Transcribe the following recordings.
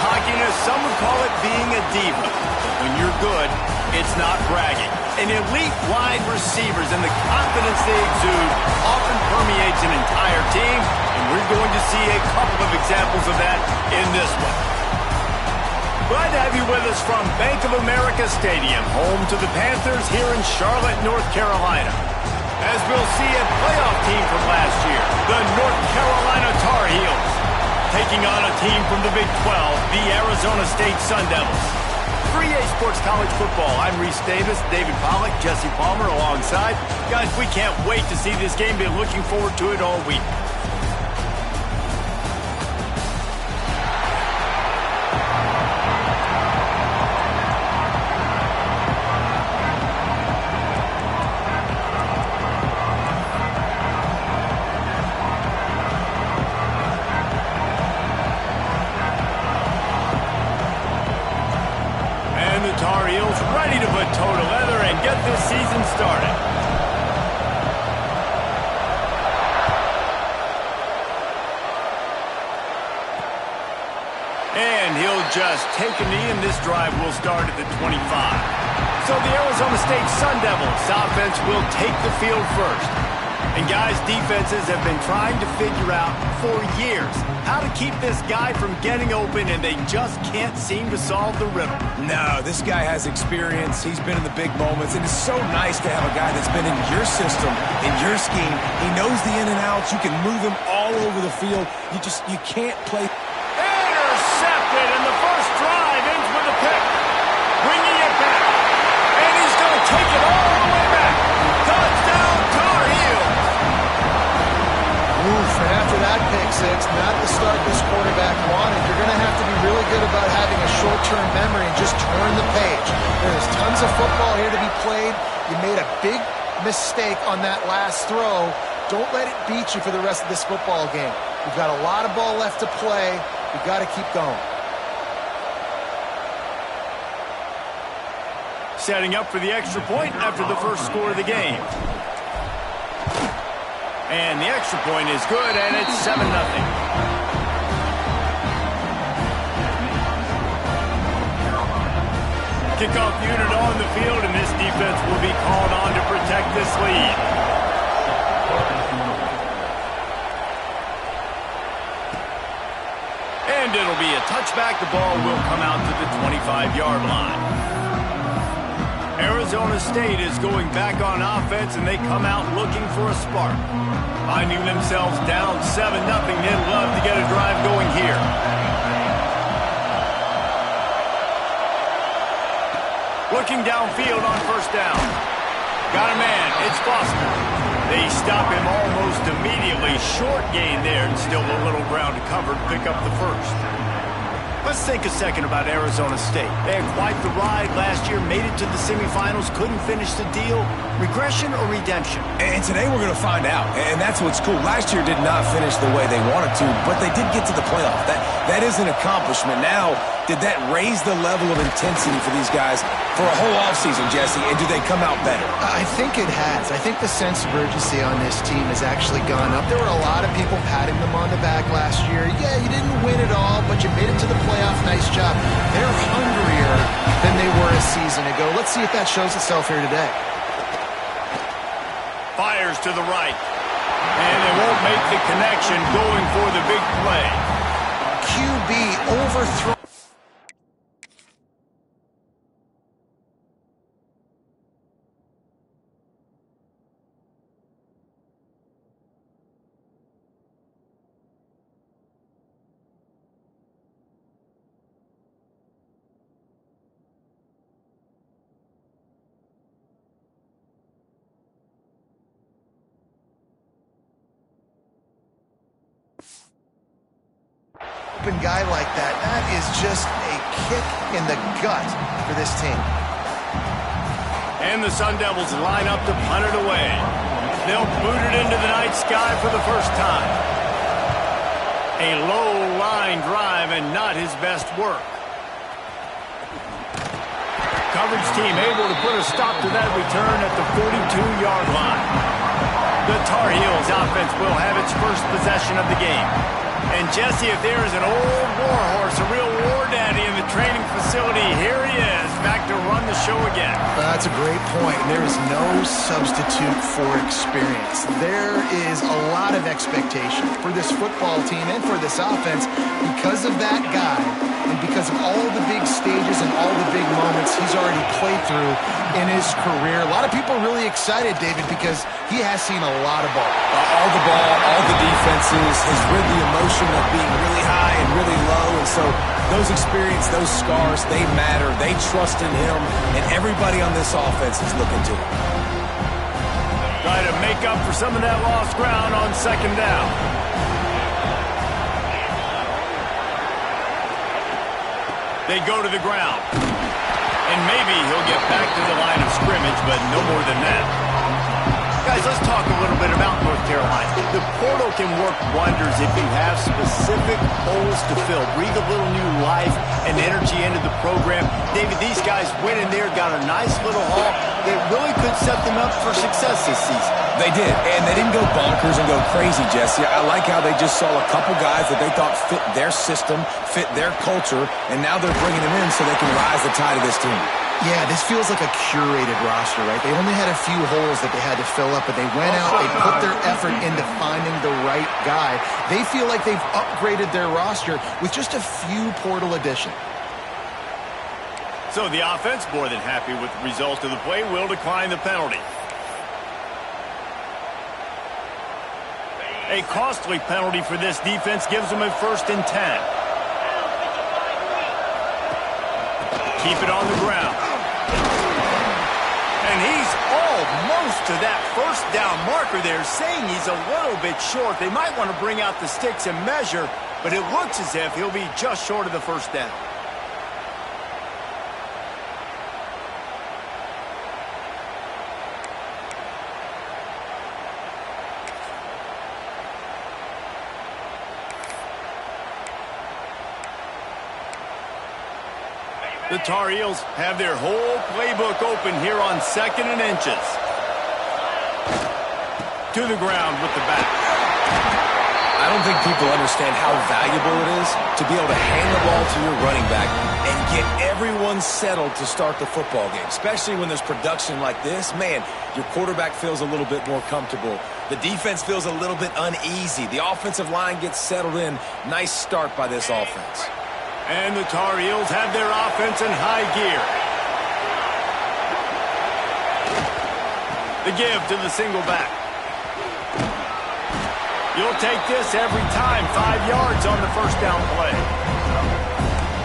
cockiness, some would call it being a diva. But when you're good, it's not bragging. And elite wide receivers and the confidence they exude often permeates an entire team, and we're going to see a couple of examples of that in this one. Glad to have you with us from Bank of America Stadium, home to the Panthers here in Charlotte, North Carolina. As we'll see a playoff team from last year, the North Carolina Tar Heels, taking on a team from the Big 12, the Arizona State Sun Devils. 3A Sports College Football. I'm Reese Davis, David Pollack, Jesse Palmer alongside. Guys, we can't wait to see this game. Been looking forward to it all week. Tar Heels ready to put toe to leather and get this season started. And he'll just take a knee, and this drive will start at the 25. So the Arizona State Sun Devils offense will take the field first. And guys, defenses have been trying to figure out for years how to keep this guy from getting open, and they just can't seem to solve the riddle. No, this guy has experience. He's been in the big moments, and it's so nice to have a guy that's been in your system, in your scheme. He knows the in and outs. You can move him all over the field. You can't play. Intercepted, and the first drive ends with a pick. Bringing it back, and he's going to take it all the way back. Touchdown, Tar Heels. Oof, and after that pick six, not the start this quarterback wanted. You're going to have to be really good about having a short-term memory and just turn the page. There's tons of football here to be played. You made a big mistake on that last throw. Don't let it beat you for the rest of this football game. You've got a lot of ball left to play. You've got to keep going. Setting up for the extra point after the first score of the game. And the extra point is good, and it's 7-0. Kickoff unit on the field, and this defense will be called on to protect this lead. And it'll be a touchback. The ball will come out to the 25-yard line. Arizona State is going back on offense, and they come out looking for a spark. Finding themselves down 7-0, they'd love to get a drive going here. Looking downfield on first down. Got a man, it's Foster. They stop him almost immediately. Short gain there, and still a little ground to cover to pick up the first. Let's think a second about Arizona State. They had quite the ride last year, made it to the semifinals, couldn't finish the deal. Regression or redemption? And today we're going to find out, and that's what's cool. Last year did not finish the way they wanted to, but they did get to the playoff. That is an accomplishment. Now, did that raise the level of intensity for these guys for a whole offseason, Jesse, and do they come out better? I think it has. I think the sense of urgency on this team has actually gone up. There were a lot of people patting them on the back last year. Yeah, you didn't win it all, but you made it to the playoff. Nice job. They're hungrier than they were a season ago. Let's see if that shows itself here today. Fires to the right. And they won't make the connection going for the big play. QB overthrown. Open guy like that is just a kick in the gut for this team. And the Sun Devils line up to punt it away. They'll boot it into the night sky for the first time. A low line drive and not his best work. Coverage team able to put a stop to that return at the 42-yard line. The Tar Heels offense will have its first possession of the game. And Jesse, if there is an old warhorse, a real war daddy in the training facility, here he is, back to run the show again. That's a great point. There is no substitute for experience. There is a lot of expectation for this football team and for this offense because of that guy and because of all the big stages and all the big moments he's already played through in his career. A lot of people are really excited, David, because he has seen a lot of ball. All the ball, all the defenses, has rid the emotion of being really high and really low. And so those experience, those scars, they matter. They trust in him, and everybody on this offense is looking to him. Try to make up for some of that lost ground on second down. They go to the ground. And maybe he'll get back to the line of scrimmage, but no more than that. Guys, let's talk a little bit about North Carolina. The portal can work wonders if you have specific holes to fill. Breathe a little new life and energy into the program. David, these guys went in there, got a nice little haul that really could set them up for success this season. They did, and they didn't go bonkers and go crazy, Jesse. I like how they just saw a couple guys that they thought fit their system, fit their culture, and now they're bringing them in so they can rise the tide of this team. Yeah, this feels like a curated roster, right? They only had a few holes that they had to fill up, but they went out, they put their effort into finding the right guy. They feel like they've upgraded their roster with just a few portal additions. So the offense, more than happy with the result of the play, will decline the penalty. A costly penalty for this defense gives them a 1st and 10. Keep it on the ground. And he's almost to that 1st down marker there, saying he's a little bit short. They might want to bring out the sticks and measure, but it looks as if he'll be just short of the 1st down. The Tar Heels have their whole playbook open here on 2nd and inches. To the ground with the back. I don't think people understand how valuable it is to be able to hand the ball to your running back and get everyone settled to start the football game, especially when there's production like this. Man, your quarterback feels a little bit more comfortable. The defense feels a little bit uneasy. The offensive line gets settled in. Nice start by this offense. And the Tar Heels have their offense in high gear. The give to the single back. You'll take this every time. 5 yards on the 1st down play.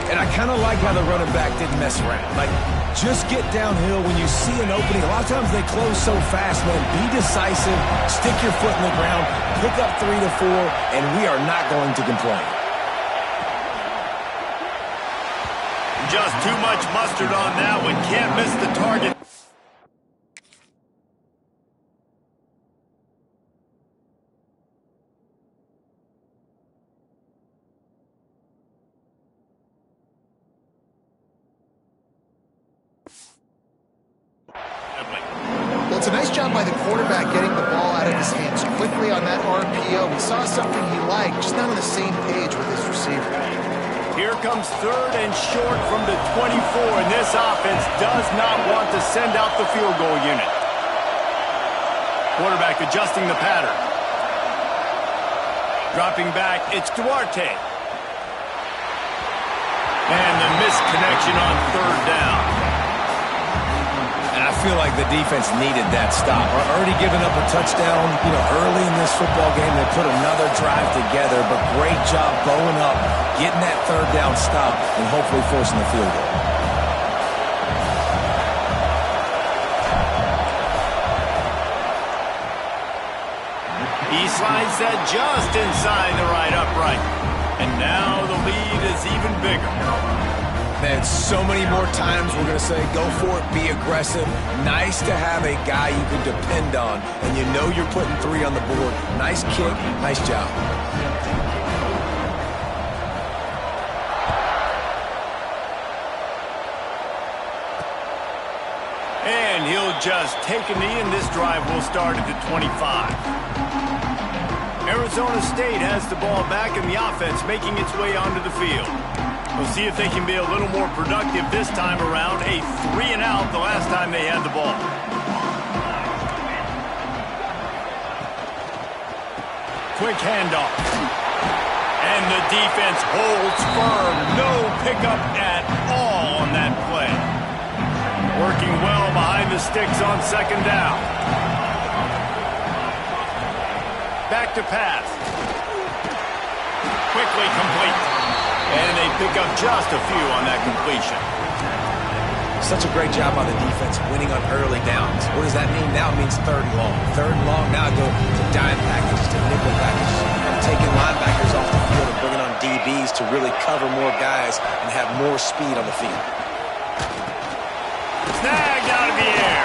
And I kind of like how the running back didn't mess around. Like, just get downhill when you see an opening. A lot of times they close so fast, man. Be decisive. Stick your foot in the ground. Pick up 3 to 4, and we are not going to complain. Just too much mustard on that one. Can't miss the target. Well, it's a nice job by the quarterback getting the ball out of his hands quickly on that RPO. We saw something he liked, just not on the same page with his receiver. Here comes 3rd and short from the 24, and this offense does not want to send out the field goal unit. Quarterback adjusting the pattern. Dropping back, it's Duarte. And the missed connection on 3rd down. And I feel like the defense needed that stop. Already giving up a touchdown, early in this football game. They put another drive together, but great job bowing up, getting that 3rd down stop, and hopefully forcing the field goal. He slides that just inside the right upright. And now the lead is even bigger. Man, so many more times we're going to say, go for it, be aggressive. Nice to have a guy you can depend on, and you know you're putting 3 on the board. Nice kick, nice job. And he'll just take a knee, and this drive will start at the 25. Arizona State has the ball back and the offense making its way onto the field. We'll see if they can be a little more productive this time around. A 3-and-out the last time they had the ball. Quick handoff. And the defense holds firm. No pickup at all on that play. Working well behind the sticks on second down. Back to pass. Quickly complete. And they pick up just a few on that completion. Such a great job on the defense winning on early downs. What does that mean? Now it means third and long. Third and long, now go to dime packages, to nickel packages. I'm taking linebackers off the field and bringing on DBs to really cover more guys and have more speed on the field. Snagged out of the air.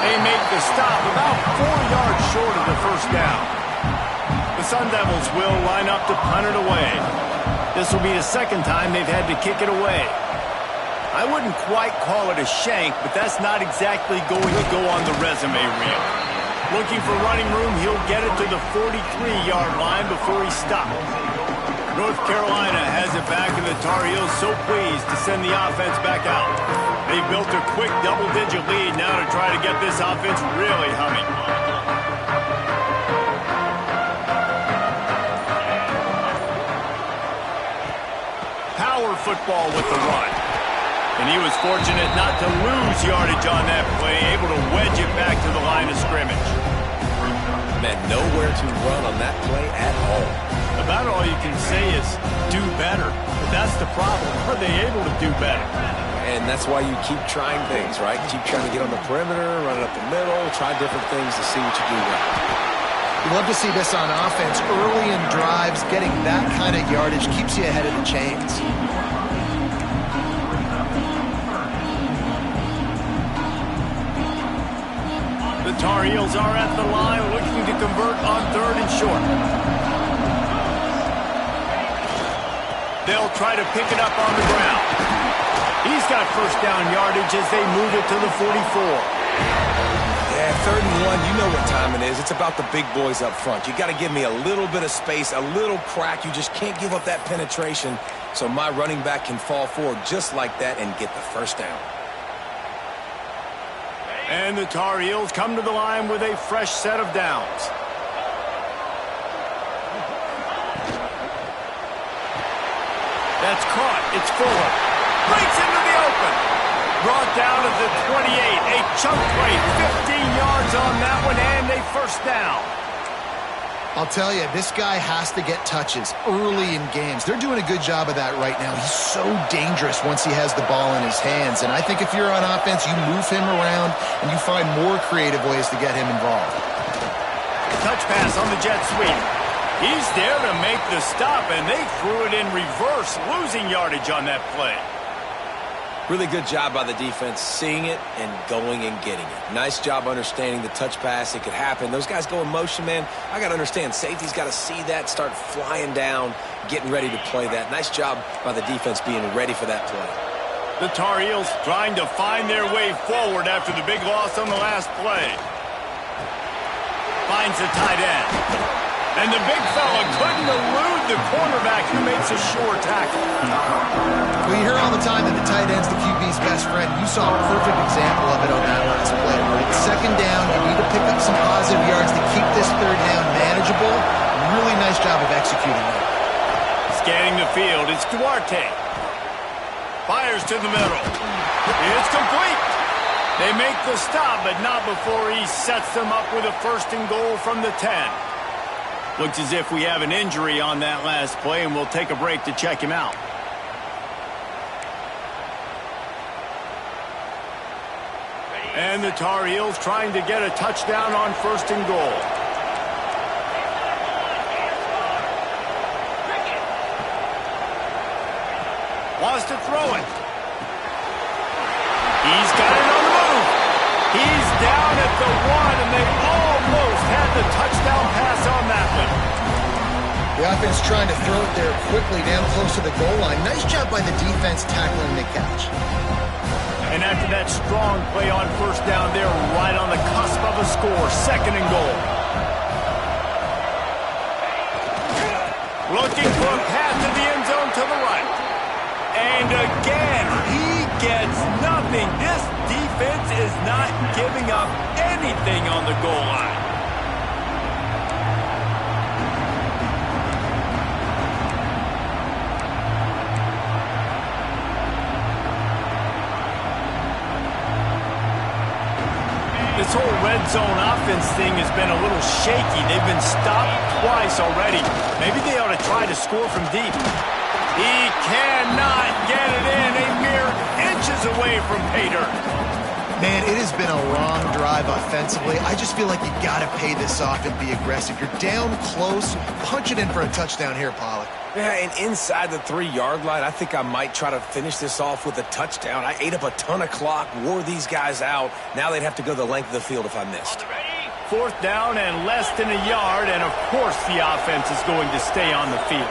They make the stop about 4 yards short of the first down. The Sun Devils will line up to punt it away. This will be the second time they've had to kick it away. I wouldn't quite call it a shank, but that's not exactly going to go on the resume reel. Looking for running room, he'll get it to the 43-yard line before he stops. North Carolina has it back, and the Tar Heels so pleased to send the offense back out. They built a quick double-digit lead now to try to get this offense really humming. Power football with the run. And he was fortunate not to lose yardage on that play, able to wedge it back to the line of scrimmage. Man, nowhere to run on that play at all. About all you can say is do better. But that's the problem. Are they able to do better? And that's why you keep trying things, right? Keep trying to get on the perimeter, run it up the middle, try different things to see what you do well. You love to see this on offense. Early in drives, getting that kind of yardage keeps you ahead of the chains. The Tar Heels are at the line looking to convert on third and short. They'll try to pick it up on the ground. He's got first down yardage as they move it to the 44. Yeah, third and one, you know what time it is. It's about the big boys up front. You got to give me a little bit of space, a little crack. You just can't give up that penetration so my running back can fall forward just like that and get the first down. And the Tar Heels come to the line with a fresh set of downs. That's caught. It's Fuller. Breaks into the open. Brought down to the 28. A chunk play. 15 yards on that one and a first down. I'll tell you, this guy has to get touches early in games. They're doing a good job of that right now. He's so dangerous once he has the ball in his hands. And I think if you're on offense, you move him around and you find more creative ways to get him involved. Touch pass on the jet sweep. He's there to make the stop, and they threw it in reverse, losing yardage on that play. Really good job by the defense, seeing it and going and getting it. Nice job understanding the touch pass. It could happen. Those guys go in motion, man. I got to understand, safety's got to see that, start flying down, getting ready to play that. Nice job by the defense being ready for that play. The Tar Heels trying to find their way forward after the big loss on the last play. Finds the tight end. And the big fella couldn't elude the cornerback who makes a sure tackle. Well, you hear all the time that the tight end's the QB's best friend. You saw a perfect example of it on that last play. It's second down. You need to pick up some positive yards to keep this third down manageable. Really nice job of executing that. Scanning the field, it's Duarte. Fires to the middle. It's complete. They make the stop, but not before he sets them up with a first and goal from the 10. Looks as if we have an injury on that last play, and we'll take a break to check him out. And the Tar Heels trying to get a touchdown on first and goal. Wants to throw it. He's got it on the move. He's down at the 1, and they almost had the touchdown pass on that one. The offense trying to throw it there quickly down close to the goal line. Nice job by the defense tackling the catch. And after that strong play on first down, they're right on the cusp of a score. Second and goal. Looking for a path to the end zone to the right. And again, he gets nothing. This defense is not giving up anything on the goal line. This whole red zone offense thing has been a little shaky. They've been stopped twice already. Maybe they ought to try to score from deep. He cannot get it in. A mere inches away from pay dirt. Man, it has been a long drive offensively. I just feel like you got to pay this off and be aggressive. You're down close. Punch it in for a touchdown here, Pollack. Yeah, and inside the 3-yard line, I think I might try to finish this off with a touchdown. I ate up a ton of clock, wore these guys out. Now they'd have to go the length of the field if I missed. 4th down and less than a yard, and of course the offense is going to stay on the field.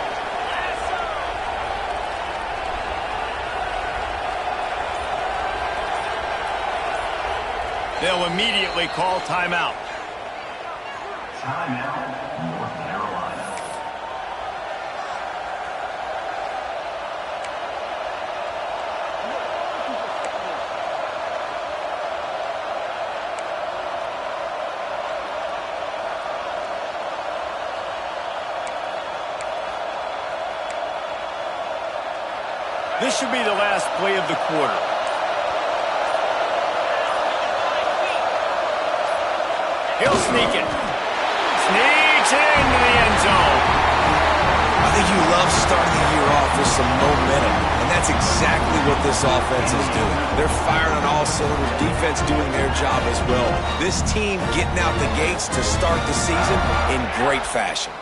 They'll immediately call timeout. Timeout, North Carolina. This should be the last play of the quarter. He'll sneak it. Sneaks into the end zone. I think you love starting the year off with some momentum, and that's exactly what this offense is doing. They're firing on all cylinders, defense doing their job as well. This team getting out the gates to start the season in great fashion.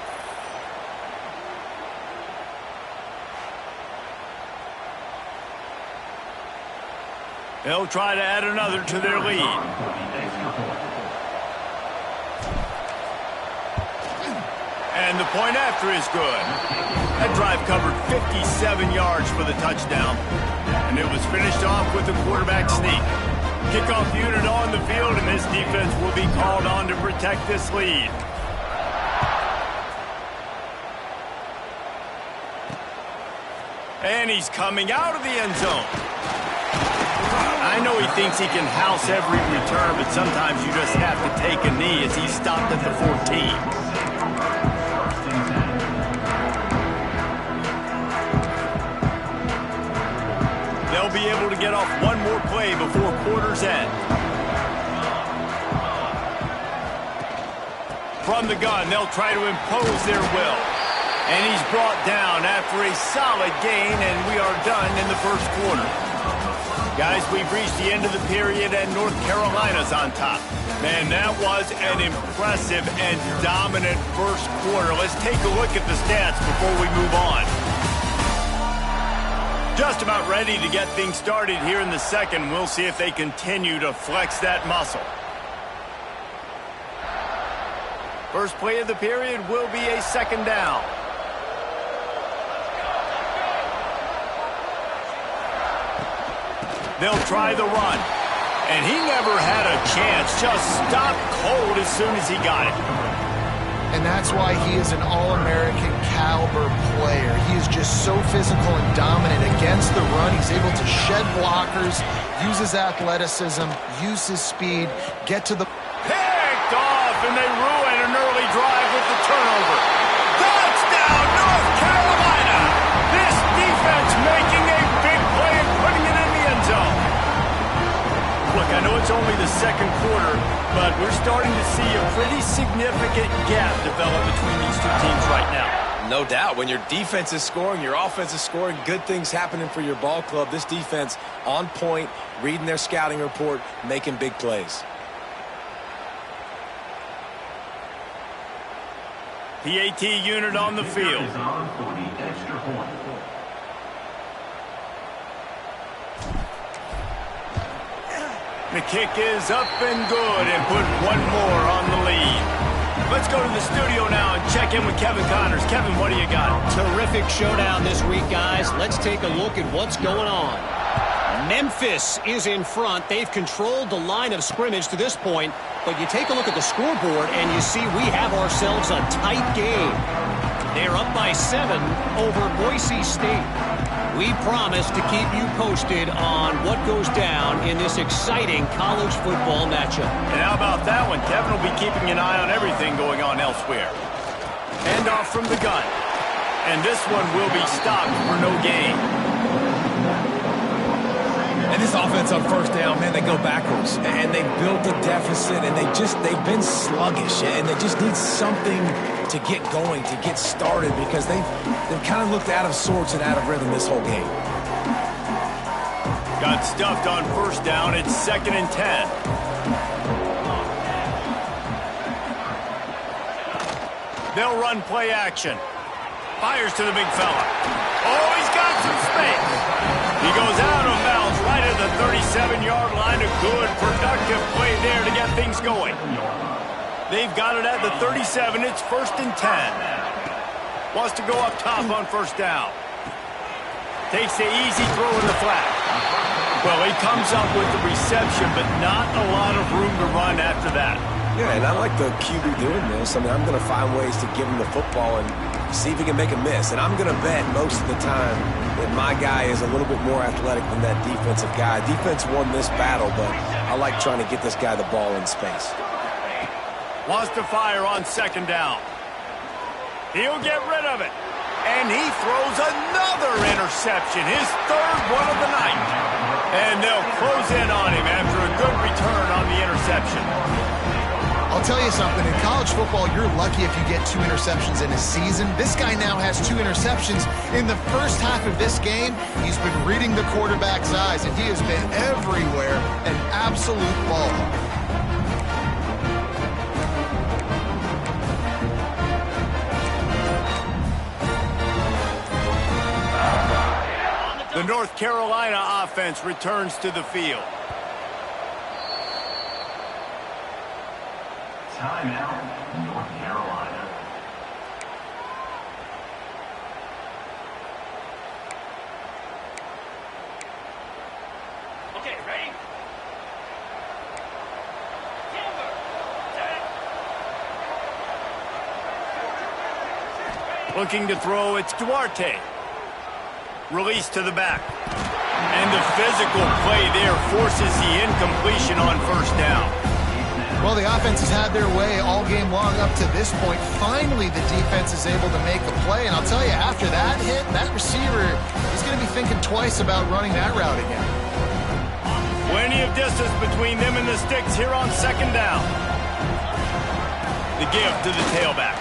They'll try to add another to their lead. And the point after is good. That drive covered 57 yards for the touchdown. And it was finished off with a quarterback sneak. Kickoff unit on the field, and this defense will be called on to protect this lead. And he's coming out of the end zone. I know he thinks he can house every return, but sometimes you just have to take a knee as he stopped at the 14. They'll be able to get off one more play before quarter's end. From the gun, they'll try to impose their will. And he's brought down after a solid gain, and we are done in the first quarter. Guys, we've reached the end of the period, and North Carolina's on top. Man, that was an impressive and dominant first quarter. Let's take a look at the stats before we move on. Just about ready to get things started here in the second. We'll see if they continue to flex that muscle. First play of the period will be a second down. They'll try the run. And he never had a chance. Just stopped cold as soon as he got it. And that's why he is an All-American caliber player. He is just so physical and dominant against the run. He's able to shed blockers, use his athleticism, use his speed, get to the... Picked off, and they ruin an early drive with the turnover. Touchdown, North Carolina! This defense making a big play and putting it in the end zone. Look, I know it's only the second quarter, but we're starting to see a pretty significant gap develop between these two teams right now. No doubt. When your defense is scoring, your offense is scoring, good things happening for your ball club. This defense on point, reading their scouting report, making big plays. PAT unit on the field. The kick is up and good and put one more on the lead. Let's go to the studio now and check in with Kevin Connors. Kevin, what do you got? Terrific showdown this week, guys. Let's take a look at what's going on. Memphis is in front. They've controlled the line of scrimmage to this point, but you take a look at the scoreboard and you see we have ourselves a tight game. They're up by 7 over Boise State. We promise to keep you posted on what goes down in this exciting college football matchup. And how about that one? Kevin will be keeping an eye on everything going on elsewhere. Handoff from the gun. And this one will be stopped for no gain. And this offense on first down, man, they go backwards. And they've built a deficit, and they've been sluggish. And they just need something to get going, to get started, because they've kind of looked out of sorts and out of rhythm this whole game. Got stuffed on first down. It's 2nd and 10. They'll run play action. Fires to the big fella. Oh, he's got some space. He goes out of bounds right at the 37-yard line. A good, productive play there to get things going. They've got it at the 37. It's 1st and 10. Wants to go up top on first down. Takes the easy throw in the flat. Well, he comes up with the reception, but not a lot of room to run after that. Yeah, and I like the QB doing this. I mean, I'm going to find ways to give him the football and see if he can make a miss. And I'm going to bet most of the time that my guy is a little bit more athletic than that defensive guy. Defense won this battle, but I like trying to get this guy the ball in space. Wants to fire on 2nd down. He'll get rid of it. And he throws another interception, his 3rd one of the night. And they'll close in on him after a good return on the interception. I'll tell you something. In college football, you're lucky if you get 2 interceptions in a season. This guy now has 2 interceptions. In the first half of this game, he's been reading the quarterback's eyes, and he has been everywhere, an absolute ball hawk. The North Carolina offense returns to the field. Timeout, North Carolina. Okay, ready? Looking to throw, it's Duarte. Release to the back. And the physical play there forces the incompletion on first down. Well, the offense has had their way all game long up to this point. Finally, the defense is able to make a play. And I'll tell you, after that hit, that receiver is going to be thinking twice about running that route again. Plenty of distance between them and the sticks here on 2nd down. The give to the tailback.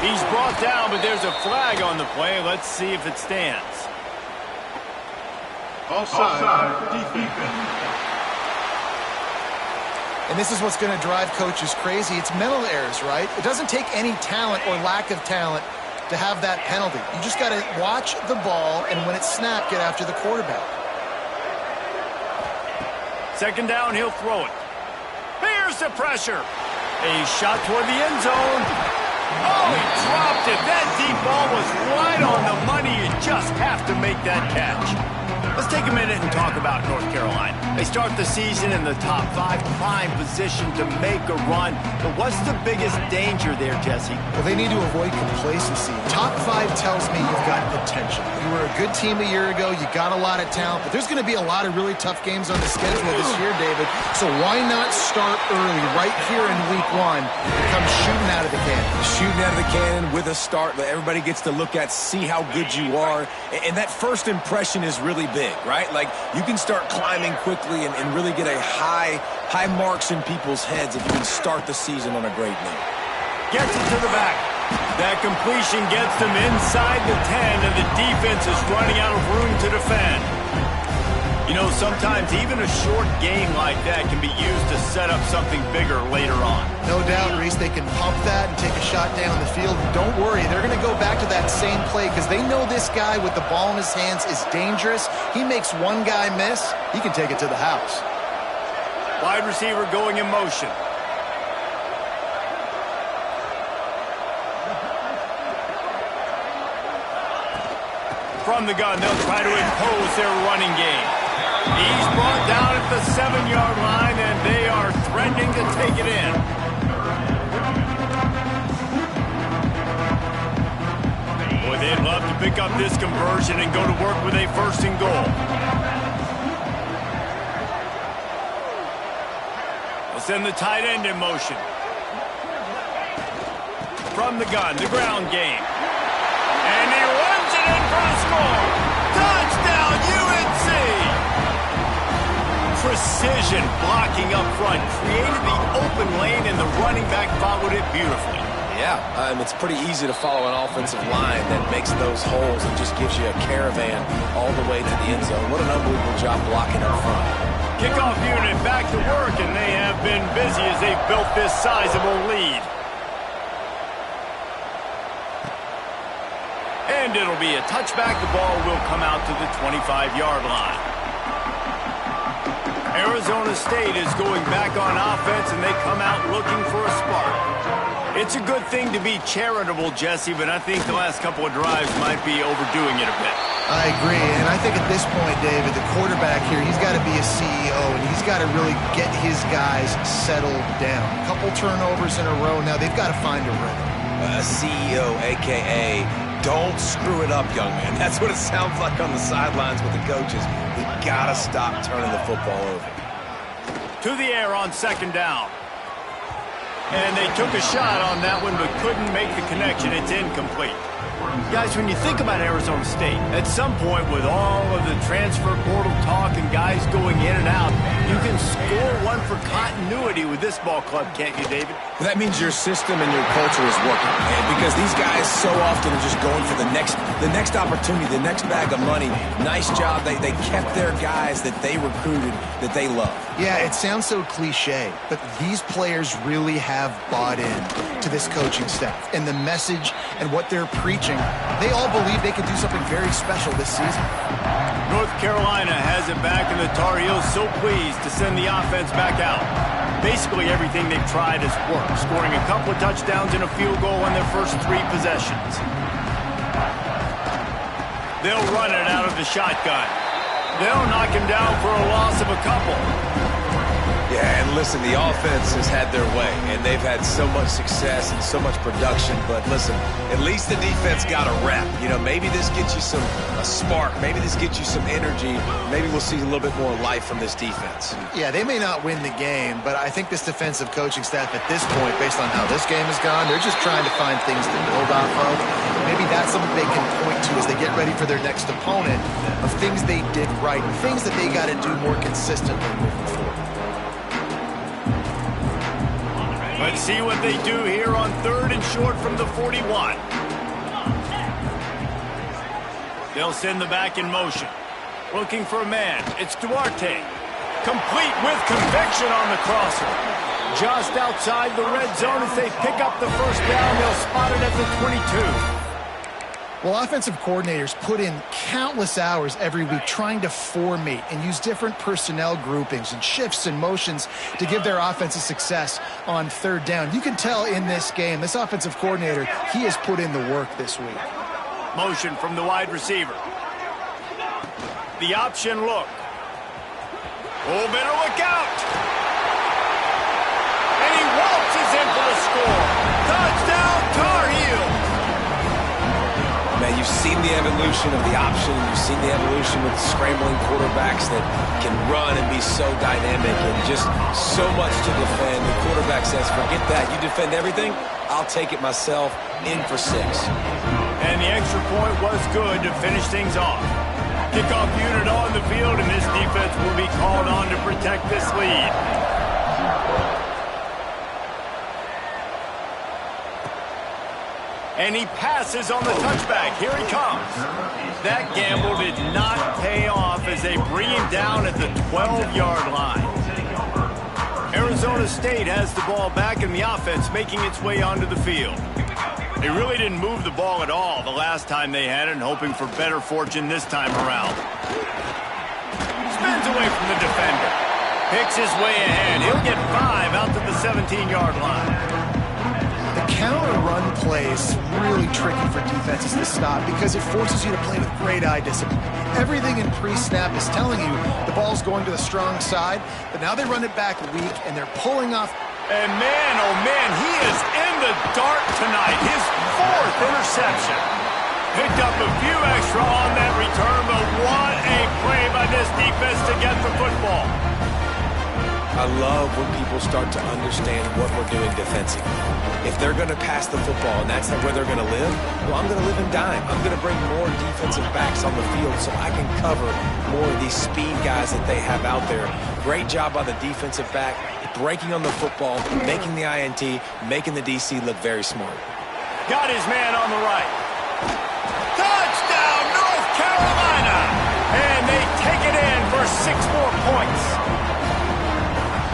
He's brought down, but there's a flag on the play. Let's see if it stands. Offside, defense. And this is what's going to drive coaches crazy. It's mental errors, right? It doesn't take any talent or lack of talent to have that penalty. You just got to watch the ball, and when it's snapped, get after the quarterback. 2nd down, he'll throw it. Here's the pressure. A shot toward the end zone. Oh, he dropped it. That deep ball was right on the money. You just have to make that catch. Let's take a minute and talk about North Carolina. They start the season in the top 5, prime position to make a run. But what's the biggest danger there, Jesse? Well, they need to avoid complacency. Top 5 tells me you've got potential. You were a good team a year ago. You got a lot of talent. But there's going to be a lot of really tough games on the schedule this year, David. So why not start early right here in week 1 and come shooting out of the cannon? Shooting out of the cannon with a start that everybody gets to look at, see how good you are. And that first impression is really big, right? Like, you can start climbing quickly and really get a high marks in people's heads if you can start the season on a great note. Gets it to the back. That completion gets them inside the 10, and the defense is running out of room to defend. You know, sometimes even a short game like that can be used to set up something bigger later on. No doubt, Reese, they can pump that and take a shot down the field. Don't worry, they're going to go back to that same play because they know this guy with the ball in his hands is dangerous. He makes one guy miss, he can take it to the house. Wide receiver going in motion. From the gun, they'll try to impose their running game. He's brought down at the 7-yard line, and they are threatening to take it in. pick up this conversion and go to work with a 1st and goal. They'll send the tight end in motion. From the gun, the ground game. And he runs it in for the score. Touchdown, UNC! Precision blocking up front. Created the open lane, and the running back followed it beautifully. Yeah, it's pretty easy to follow an offensive line that makes those holes and just gives you a caravan all the way to the end zone. What an unbelievable job blocking up front. Kickoff unit back to work, and they have been busy as they've built this sizable lead. And it'll be a touchback. The ball will come out to the 25-yard line. Arizona State is going back on offense, and they come out looking for a spark. It's a good thing to be charitable, Jesse, but I think the last couple of drives might be overdoing it a bit. I agree, and I think at this point, David, the quarterback here, he's got to be a CEO, and he's got to really get his guys settled down. A couple turnovers in a row. Now they've got to find a rhythm. A CEO, a.k.a. don't screw it up, young man. That's what it sounds like on the sidelines with the coaches. We got to stop turning the football over. To the air on 2nd down. And they took a shot on that one, but couldn't make the connection. It's incomplete. Guys, when you think about Arizona State, at some point with all of the transfer portal talk and guys going in and out, you can score one for continuity with this ball club, can't you, David? Well, that means your system and your culture is working, man, because these guys so often are just going for the next opportunity, the next bag of money. Nice job. They kept their guys that they recruited, that they love. Yeah, it sounds so cliche, but these players really have bought in to this coaching staff and the message and what they're preaching. They all believe they can do something very special this season. North Carolina has it back, and the Tar Heels so pleased to send the offense back out. Basically everything they've tried has worked, scoring a couple of touchdowns and a field goal on their first 3 possessions. They'll run it out of the shotgun. They'll knock him down for a loss of a couple. Yeah, and listen, the offense has had their way, and they've had so much success and so much production. But listen, at least the defense got a rep. You know, maybe this gets you a spark. Maybe this gets you some energy. Maybe we'll see a little bit more life from this defense. Yeah, they may not win the game, but I think this defensive coaching staff at this point, based on how this game has gone, they're just trying to find things to build off of. Maybe that's something they can point to as they get ready for their next opponent, of things they did right, things that they got to do more consistently moving forward. Let's see what they do here on 3rd and short from the 41. They'll send the back in motion. Looking for a man. It's Duarte. Complete with conviction on the crosser. Just outside the red zone as they pick up the 1st down. They'll spot it at the 22. Well, offensive coordinators put in countless hours every week trying to formate and use different personnel groupings and shifts and motions to give their offensive success on 3rd down. You can tell in this game, this offensive coordinator, he has put in the work this week. Motion from the wide receiver. The option look. Oh, better look out. And he waltzes in for the score. Touchdown, Tar Heels. Man, you've seen the evolution of the option. You've seen the evolution with scrambling quarterbacks that can run and be so dynamic and just so much to defend. The quarterback says, forget that. You defend everything, I'll take it myself. In for 6. And the extra point was good to finish things off. Kickoff unit on the field, and this defense will be called on to protect this lead. And he passes on the touchback. Here he comes. That gamble did not pay off as they bring him down at the 12-yard line. Arizona State has the ball back in the offense, making its way onto the field. They really didn't move the ball at all the last time they had it, and hoping for better fortune this time around. Spins away from the defender. Picks his way ahead. He'll get 5 out to the 17-yard line. The counter run play is really tricky for defenses to stop because it forces you to play with great eye discipline. Everything in pre-snap is telling you the ball's going to the strong side, but now they run it back weak, and they're pulling off. And man, oh man, he is in the dark tonight. His 4th interception. Picked up a few extra on that return, but what a play by this defense to get the football. I love when people start to understand what we're doing defensively. If they're going to pass the football and that's where they're going to live, well, I'm going to live in dime. I'm going to bring more defensive backs on the field so I can cover more of these speed guys that they have out there. Great job by the defensive back, breaking on the football, making the INT, making the DC look very smart. Got his man on the right. Touchdown, North Carolina! And they take it in for 6 more points.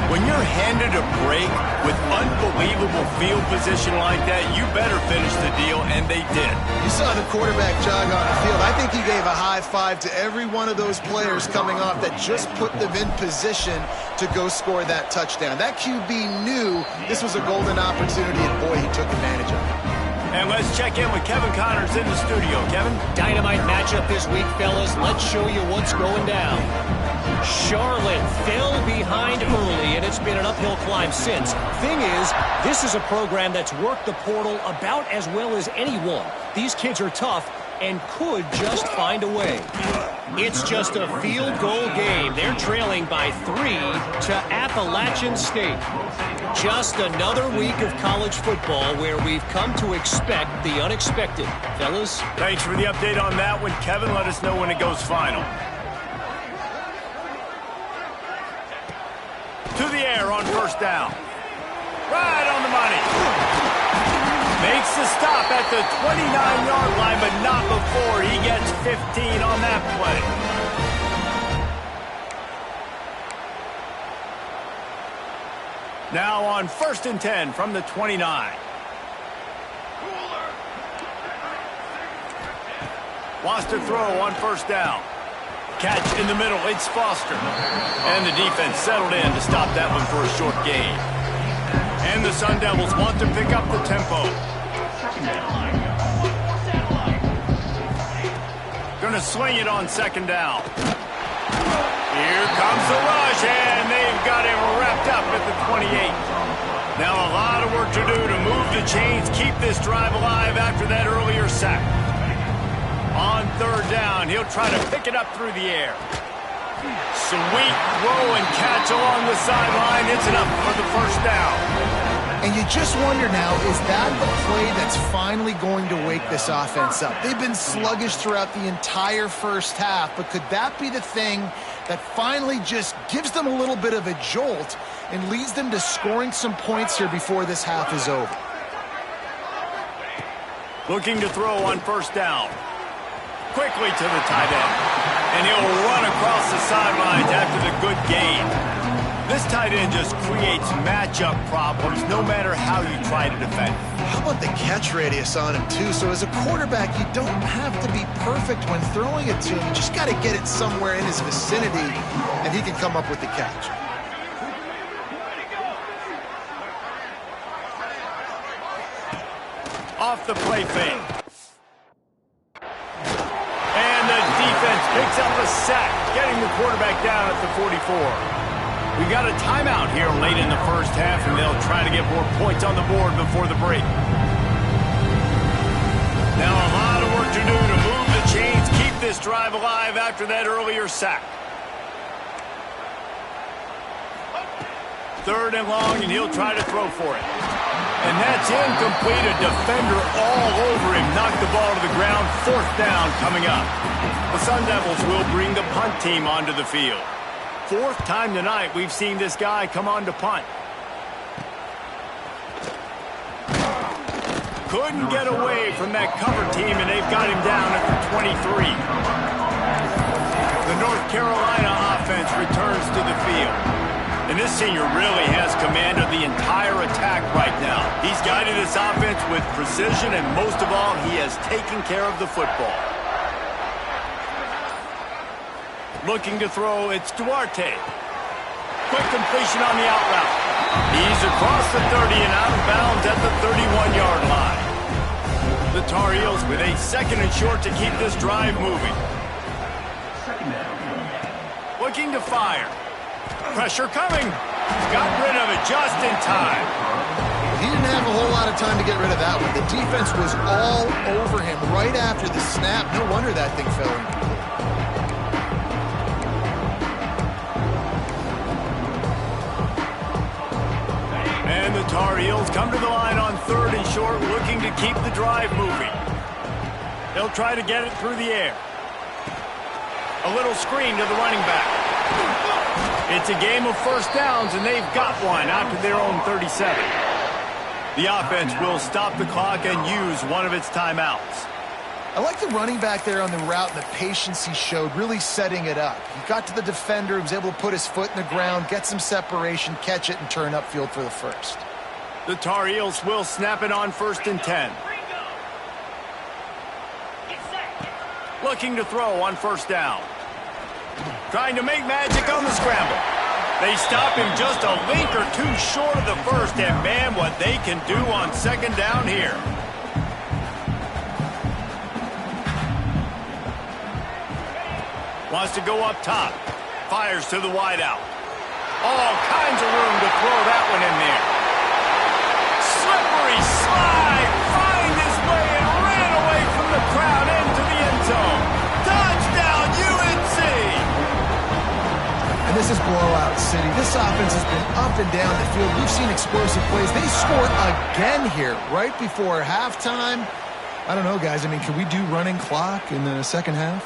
When you're handed a break with unbelievable field position like that, you better finish the deal, and they did. You saw the quarterback jog on the field. I think he gave a high five to every one of those players coming off that just put them in position to go score that touchdown. That QB knew this was a golden opportunity, and boy, he took advantage of it. And let's check in with Kevin Connors in the studio. Kevin? Dynamite matchup this week, fellas. Let's show you what's going down. Charlotte fell behind early, and it's been an uphill climb since. Thing is, this is a program that's worked the portal about as well as anyone. These kids are tough and could just find a way. It's just a field goal game. They're trailing by 3 to Appalachian State. Just another week of college football where we've come to expect the unexpected. Fellas? Thanks for the update on that one. Kevin, let us know when it goes final. To the air on first down. Right on the money. Makes the stop at the 29-yard line, but not before he gets 15 on that play. Now on 1st and 10 from the 29. Wants to throw on first down. Catch in the middle, it's Foster. And the defense settled in to stop that one for a short gain. And the Sun Devils want to pick up the tempo. Gonna swing it on 2nd down. Here comes the rush, and they've got him wrapped up at the 28. Now a lot of work to do to move the chains, keep this drive alive after that earlier sack. On 3rd down, he'll try to pick it up through the air. Sweet throw and catch along the sideline. It's enough for the 1st down. And you just wonder now, is that the play that's finally going to wake this offense up? They've been sluggish throughout the entire first half, but could that be the thing that finally just gives them a little bit of a jolt and leads them to scoring some points here before this half is over? Looking to throw on 1st down. Quickly to the tight end. And he'll run across the sidelines after the good gain. This tight end just creates matchup problems no matter how you try to defend. How about the catch radius on him, too? So as a quarterback, you don't have to be perfect when throwing it to him. You just got to get it somewhere in his vicinity, and he can come up with the catch. Off the play fake. And the defense picks up a sack, getting the quarterback down at the 44. We got a timeout here late in the first half, and they'll try to get more points on the board before the break. Now a lot of work to do to move the chains, keep this drive alive after that earlier sack. 3rd and long, and he'll try to throw for it. And that's incomplete. A defender all over him. Knocked the ball to the ground. 4th down coming up. The Sun Devils will bring the punt team onto the field. 4th time tonight we've seen this guy come on to punt. Couldn't get away from that cover team, and they've got him down at the 23. The North Carolina offense returns to the field. And this senior really has command of the entire attack right now. He's guided this offense with precision, and most of all, he has taken care of the football. Looking to throw, it's Duarte. Quick completion on the out route. He's across the 30 and out of bounds at the 31-yard line. The Tar Heels with a 2nd and short to keep this drive moving. Looking to fire. Pressure coming. Got rid of it just in time. He didn't didn't have a whole lot of time to get rid of that one. The defense was all over him right after the snap. No wonder that thing fell incomplete. And the Tar Heels come to the line on 3rd and short, looking to keep the drive moving. They'll try to get it through the air. A little screen to the running back. It's a game of first downs, and they've got one out to their own 37. The offense will stop the clock and use one of its timeouts. I like the running back there on the route and the patience he showed, really setting it up. He got to the defender, he was able to put his foot in the ground, get some separation, catch it, and turn upfield for the first. The Tar Heels will snap it on 1st and 10. Looking to throw on 1st down. Trying to make magic on the scramble. They stop him just a link or two short of the first, and man, what they can do on 2nd down here. Wants to go up top. Fires to the wideout. All kinds of room to throw that one in there. Slippery slide. Find his way and ran away from the crowd into the end zone. Touchdown, UNC! And this is blowout city. This offense has been up and down the field. We've seen explosive plays. They scored again here right before halftime. I don't know, guys. I mean, can we do running clock in the second half?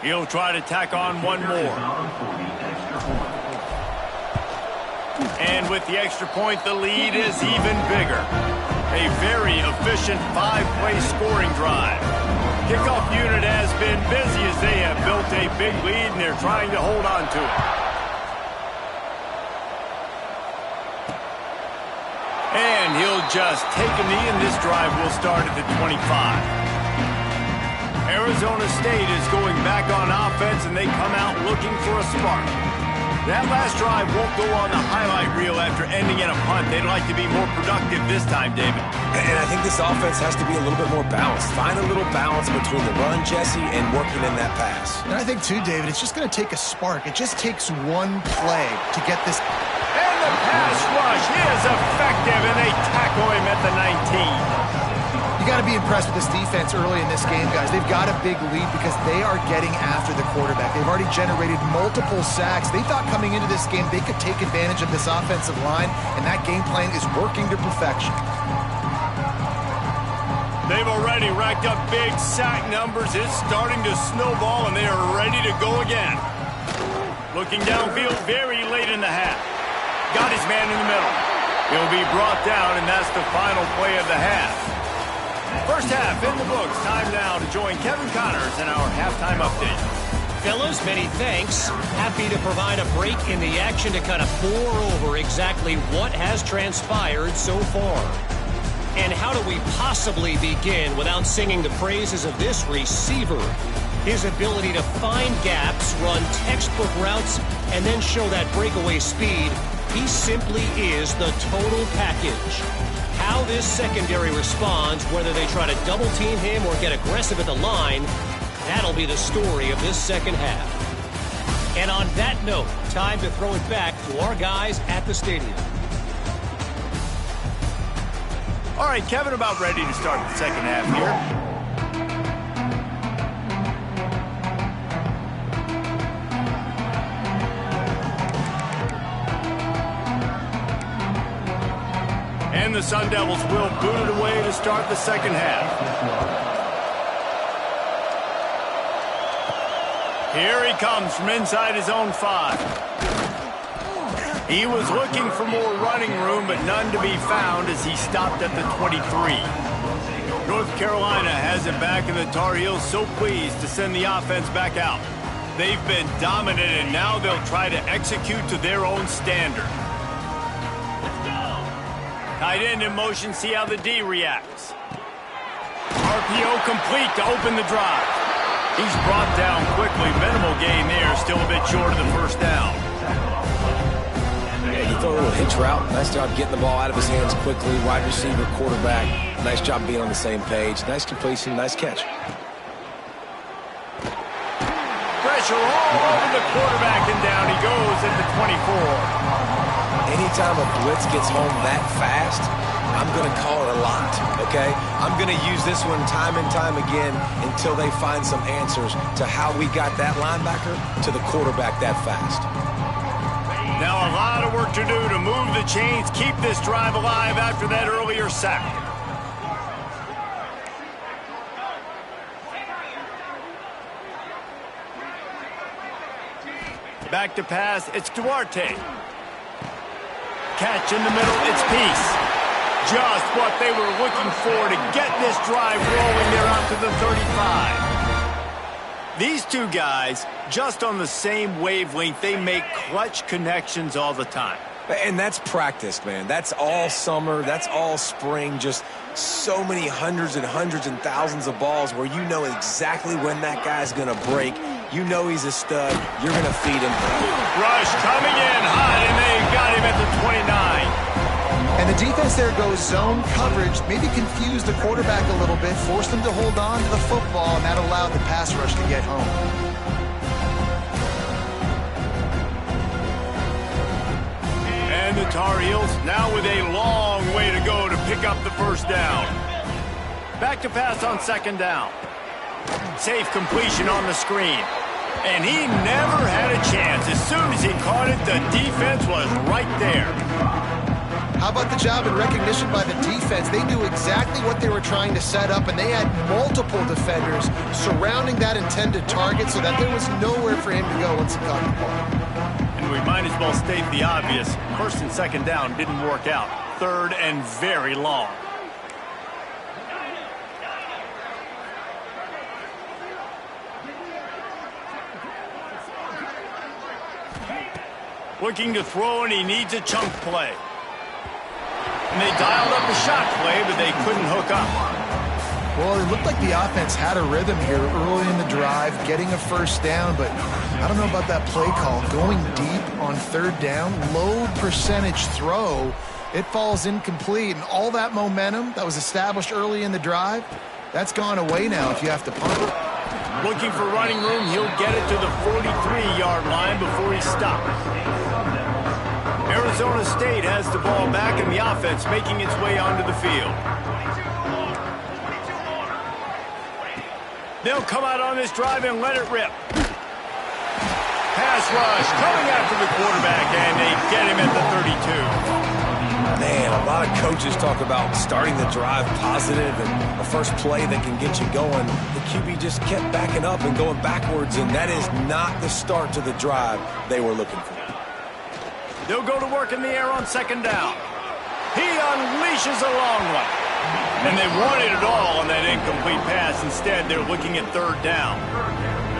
He'll try to tack on one more. And with the extra point, the lead is even bigger. A very efficient 5-play scoring drive. Kickoff unit has been busy as they have built a big lead, and they're trying to hold on to it. And he'll just take a knee, and this drive will start at the 25. Arizona State is going back on offense, and they come out looking for a spark. That last drive won't go on the highlight reel after ending in a punt. They'd like to be more productive this time, David. And I think this offense has to be a little bit more balanced. Find a little balance between the run, Jesse, and working in that pass. And I think, too, David, it's just going to take a spark. It just takes one play to get this. And the pass rush is effective, and they tackle him at the 19. You got to be impressed with this defense early in this game, guys. They've got a big lead because they are getting after the quarterback. They've already generated multiple sacks. They thought coming into this game they could take advantage of this offensive line, and that game plan is working to perfection. They've already racked up big sack numbers. It's starting to snowball, and they are ready to go again. Looking downfield very late in the half. Got his man in the middle. He'll be brought down, and that's the final play of the half. First half in the books. Time now to join Kevin Connors in our halftime update. Fellas, many thanks. Happy to provide a break in the action to kind of pour over exactly what has transpired so far. And how do we possibly begin without singing the praises of this receiver? His ability to find gaps, run textbook routes, and then show that breakaway speed. He simply is the total package. How this secondary responds, whether they try to double-team him or get aggressive at the line, that'll be the story of this second half. And on that note, time to throw it back to our guys at the stadium. All right, Kevin, about ready to start the second half here. And the Sun Devils will boot it away to start the second half. Here he comes from inside his own 5. He was looking for more running room, but none to be found as he stopped at the 23. North Carolina has it back, and the Tar Heels so pleased to send the offense back out. They've been dominant, and now they'll try to execute to their own standard. Tight end in motion, see how the D reacts. RPO complete to open the drive. He's brought down quickly. Minimal gain there, still a bit short of the first down. Yeah, he threw a little hitch route. Nice job getting the ball out of his hands quickly. Wide receiver, quarterback. Nice job being on the same page. Nice completion, nice catch. pressure all over the quarterback, and down he goes at the 24. Anytime a blitz gets home that fast, I'm going to call it a lot, okay? I'm going to use this one time and time again until they find some answers to how we got that linebacker to the quarterback that fast. Now a lot of work to do to move the chains, keep this drive alive after that earlier sack. Back to pass, it's Duarte. Catch in the middle, it's Peace. Just what they were looking for to get this drive rolling there out to the 35. These two guys, just on the same wavelength, they make clutch connections all the time. And that's practiced, man. That's all summer. That's all spring. Just so many hundreds and thousands of balls where you know exactly when that guy's going to break. You know he's a stud. You're going to feed him. Rush coming in hot, and they got him at the 29. And the defense there goes zone coverage, maybe confused the quarterback a little bit, forced him to hold on to the football, and that allowed the pass rush to get home. And the Tar Heels now with a long way to go to pick up the first down. Back to pass on second down. Safe completion on the screen. And he never had a chance. As soon as he caught it, the defense was right there. How about the job and recognition by the defense? They knew exactly what they were trying to set up, and they had multiple defenders surrounding that intended target so that there was nowhere for him to go once he caught the ball. And we might as well state the obvious. First and second down didn't work out. Third and very long. Looking to throw, and he needs a chunk play. And they dialed up a shot play, but they couldn't hook up. Well, it looked like the offense had a rhythm here early in the drive, getting a first down, but I don't know about that play call. Going deep on third down, low percentage throw, it falls incomplete, and all that momentum that was established early in the drive, that's gone away now if you have to punt it. Looking for running room, he'll get it to the 43-yard line before he stops. Arizona State has the ball back, and the offense making its way onto the field. They'll come out on this drive and let it rip. Pass rush coming after the quarterback, and they get him at the 32. Man, a lot of coaches talk about starting the drive positive and the first play that can get you going. The QB just kept backing up and going backwards, and that is not the start to the drive they were looking for. They'll go to work in the air on second down. He unleashes a long one. And they wanted it all on that incomplete pass. Instead, they're looking at third down.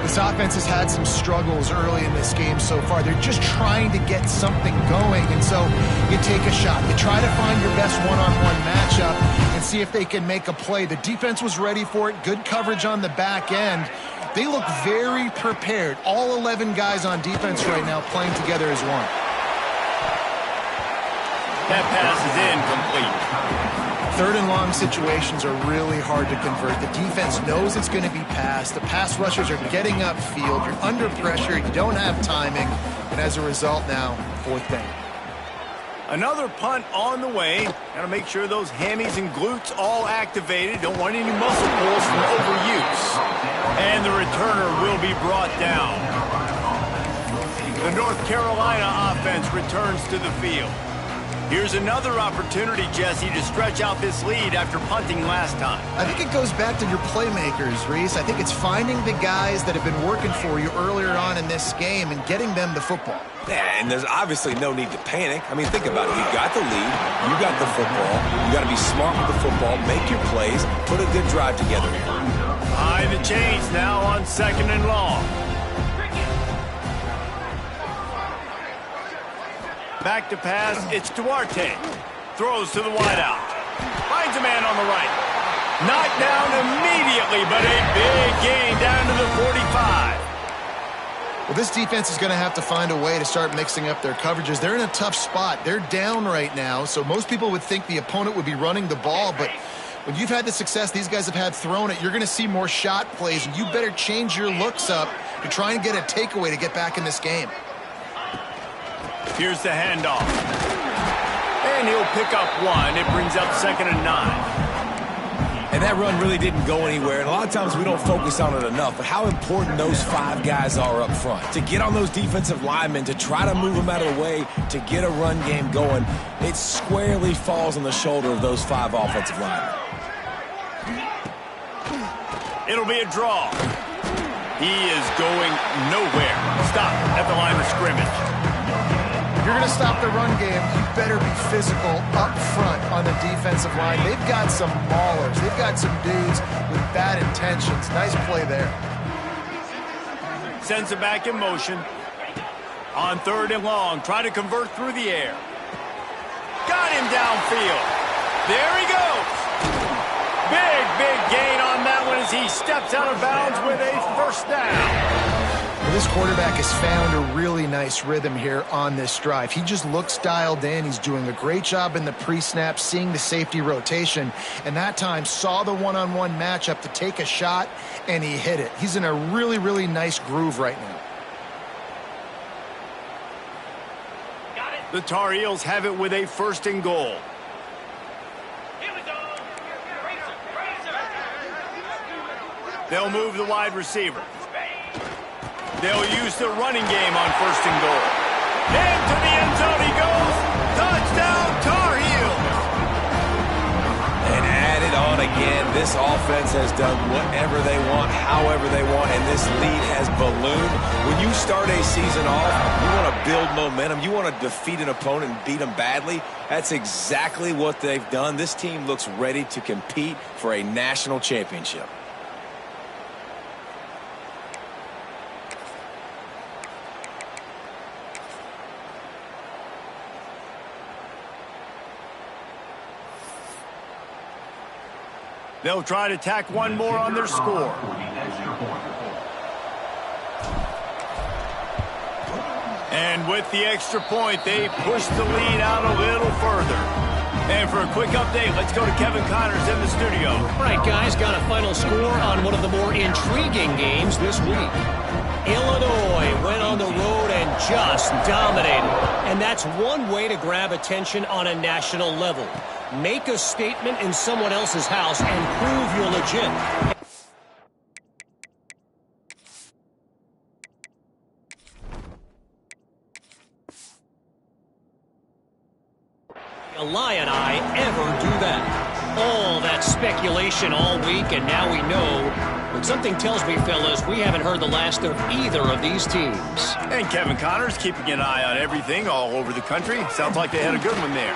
This offense has had some struggles early in this game so far. They're just trying to get something going, and so you take a shot. You try to find your best one-on-one matchup and see if they can make a play. The defense was ready for it. Good coverage on the back end. They look very prepared. All 11 guys on defense right now playing together as one. That pass is incomplete. Third and long situations are really hard to convert. The defense knows it's going to be passed. The pass rushers are getting upfield. You're under pressure. You don't have timing. And as a result now, fourth down. Another punt on the way. Got to make sure those hammies and glutes all activated. Don't want any muscle pulls from overuse. And the returner will be brought down. The North Carolina offense returns to the field. Here's another opportunity, Jesse, to stretch out this lead after punting last time. I think it goes back to your playmakers, Reese. I think it's finding the guys that have been working for you earlier on in this game and getting them the football. Yeah, and there's obviously no need to panic. I mean, think about it. You've got the lead. You got the football. You got to be smart with the football, make your plays, put a good drive together here. High the chains now on second and long. Back to pass, it's Duarte. Throws to the wideout. Finds a man on the right. Knocked down immediately, but a big gain down to the 45. Well, this defense is going to have to find a way to start mixing up their coverages. They're in a tough spot. They're down right now, so most people would think the opponent would be running the ball, but when you've had the success these guys have had throwing it, you're going to see more shot plays, and you better change your looks up to try and get a takeaway to get back in this game. Here's the handoff. And he'll pick up one. It brings up 2nd and 9. And that run really didn't go anywhere. And a lot of times we don't focus on it enough, but how important those 5 guys are up front. To get on those defensive linemen, to try to move them out of the way, to get a run game going, it squarely falls on the shoulder of those 5 offensive linemen. It'll be a draw. He is going nowhere. Stop at the line of scrimmage. If you're going to stop the run game, you better be physical up front on the defensive line. They've got some maulers. They've got some dudes with bad intentions. Nice play there. Sends it back in motion. On 3rd and long, try to convert through the air. Got him downfield. There he goes. Big gain on that one as he steps out of bounds with a 1st down. Well, this quarterback has found a really nice rhythm here on this drive. He just looks dialed in. He's doing a great job in the pre-snap, seeing the safety rotation, and that time saw the one-on-one matchup to take a shot, and he hit it. He's in a really nice groove right now. The Tar Heels have it with a 1st and goal. They'll move the wide receiver. They'll use the running game on 1st and goal. Into the end zone he goes. Touchdown, Tar Heels. And add it on again. This offense has done whatever they want, however they want, and this lead has ballooned. When you start a season off, you want to build momentum. You want to defeat an opponent and beat them badly. That's exactly what they've done. This team looks ready to compete for a national championship. They'll try to tack one more on their score. And with the extra point, they push the lead out a little further. And for a quick update, let's go to Kevin Connors in the studio. All right, guys, got a final score on one of the more intriguing games this week. Illinois went on the road and just dominated. And that's one way to grab attention on a national level. Make a statement in someone else's house and prove you're legit. Illini ever do that? All that speculation all week, and now we know. But something tells me, fellas, we haven't heard the last of either of these teams. And Kevin Connors keeping an eye on everything all over the country. Sounds like they had a good one there.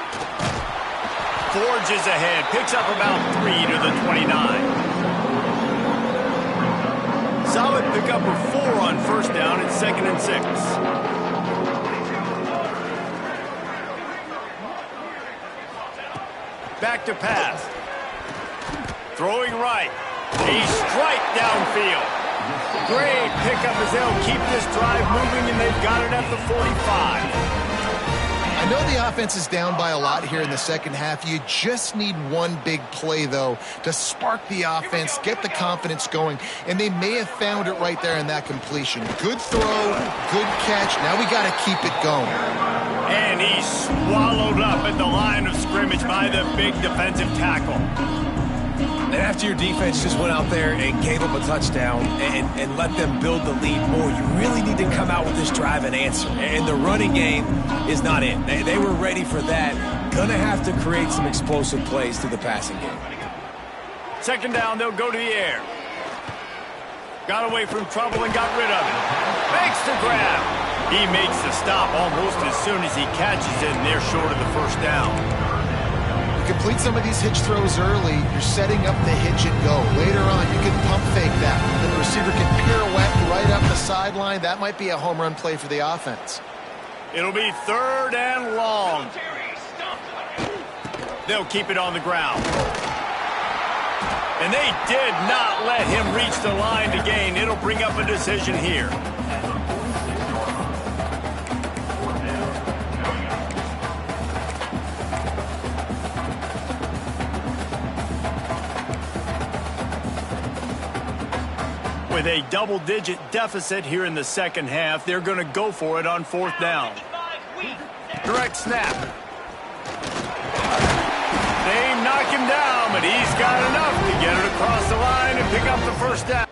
Forges ahead, picks up about 3 to the 29. Solid pickup of 4 on 1st down and 2nd and 6. Back to pass. Throwing right. A strike downfield. Great pickup as they'll keep this drive moving, and they've got it at the 45. I know the offense is down by a lot here in the second half. You just need one big play, though, to spark the offense, get the confidence going, and they may have found it right there in that completion. Good throw, good catch. Now we got to keep it going. And he's swallowed up at the line of scrimmage by the big defensive tackle. And after your defense just went out there and gave them a touchdown and let them build the lead more, you really need to come out with this drive and answer. And the running game is not in. They were ready for that. Gonna have to create some explosive plays through the passing game. 2nd down, they'll go to the air. Got away from trouble and got rid of it. Makes the grab. He makes the stop almost as soon as he catches it, and they're short of the 1st down. Complete some of these hitch throws early, you're setting up the hitch and go. Later on, you can pump fake that. And the receiver can pirouette right up the sideline. That might be a home run play for the offense. It'll be 3rd and long. They'll keep it on the ground. And they did not let him reach the line to gain. It'll bring up a decision here. With a double-digit deficit here in the second half, they're going to go for it on fourth down. Direct snap. They knock him down, but he's got enough to get it across the line and pick up the first down.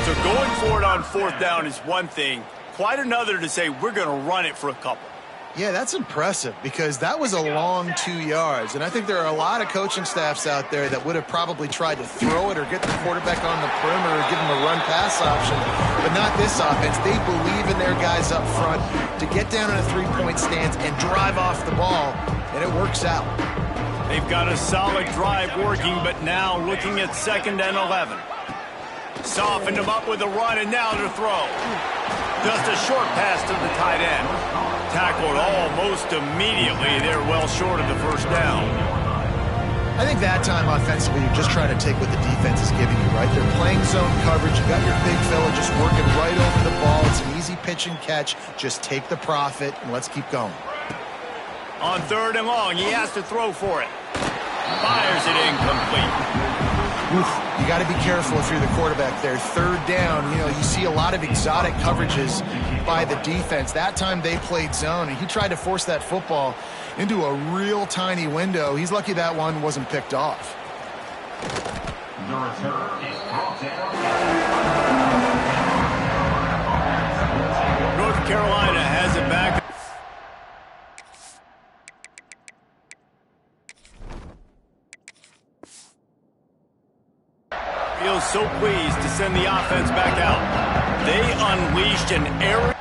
So going for it on fourth down is one thing. Quite another to say we're going to run it for a couple. Yeah, that's impressive because that was a long 2 yards. And I think there are a lot of coaching staffs out there that would have probably tried to throw it or get the quarterback on the perimeter or give him a run-pass option. But not this offense. They believe in their guys up front to get down in a three-point stance and drive off the ball, and it works out. They've got a solid drive working, but now looking at 2nd and 11. Softened him up with a run, and now to throw. Just a short pass to the tight end. Tackled almost immediately. They're well short of the first down. I think that time offensively, you're just trying to take what the defense is giving you, right? They're playing zone coverage. You got your big fella just working right over the ball. It's an easy pitch and catch. Just take the profit, and let's keep going. On 3rd and long, he has to throw for it. Fires it incomplete. You got to be careful if you're the quarterback there. 3rd down, you see a lot of exotic coverages by the defense. That time they played zone, and he tried to force that football into a real tiny window. He's lucky that one wasn't picked off. North Carolina has it back. Feels so pleased to send the offense back out. They unleashed an aerial.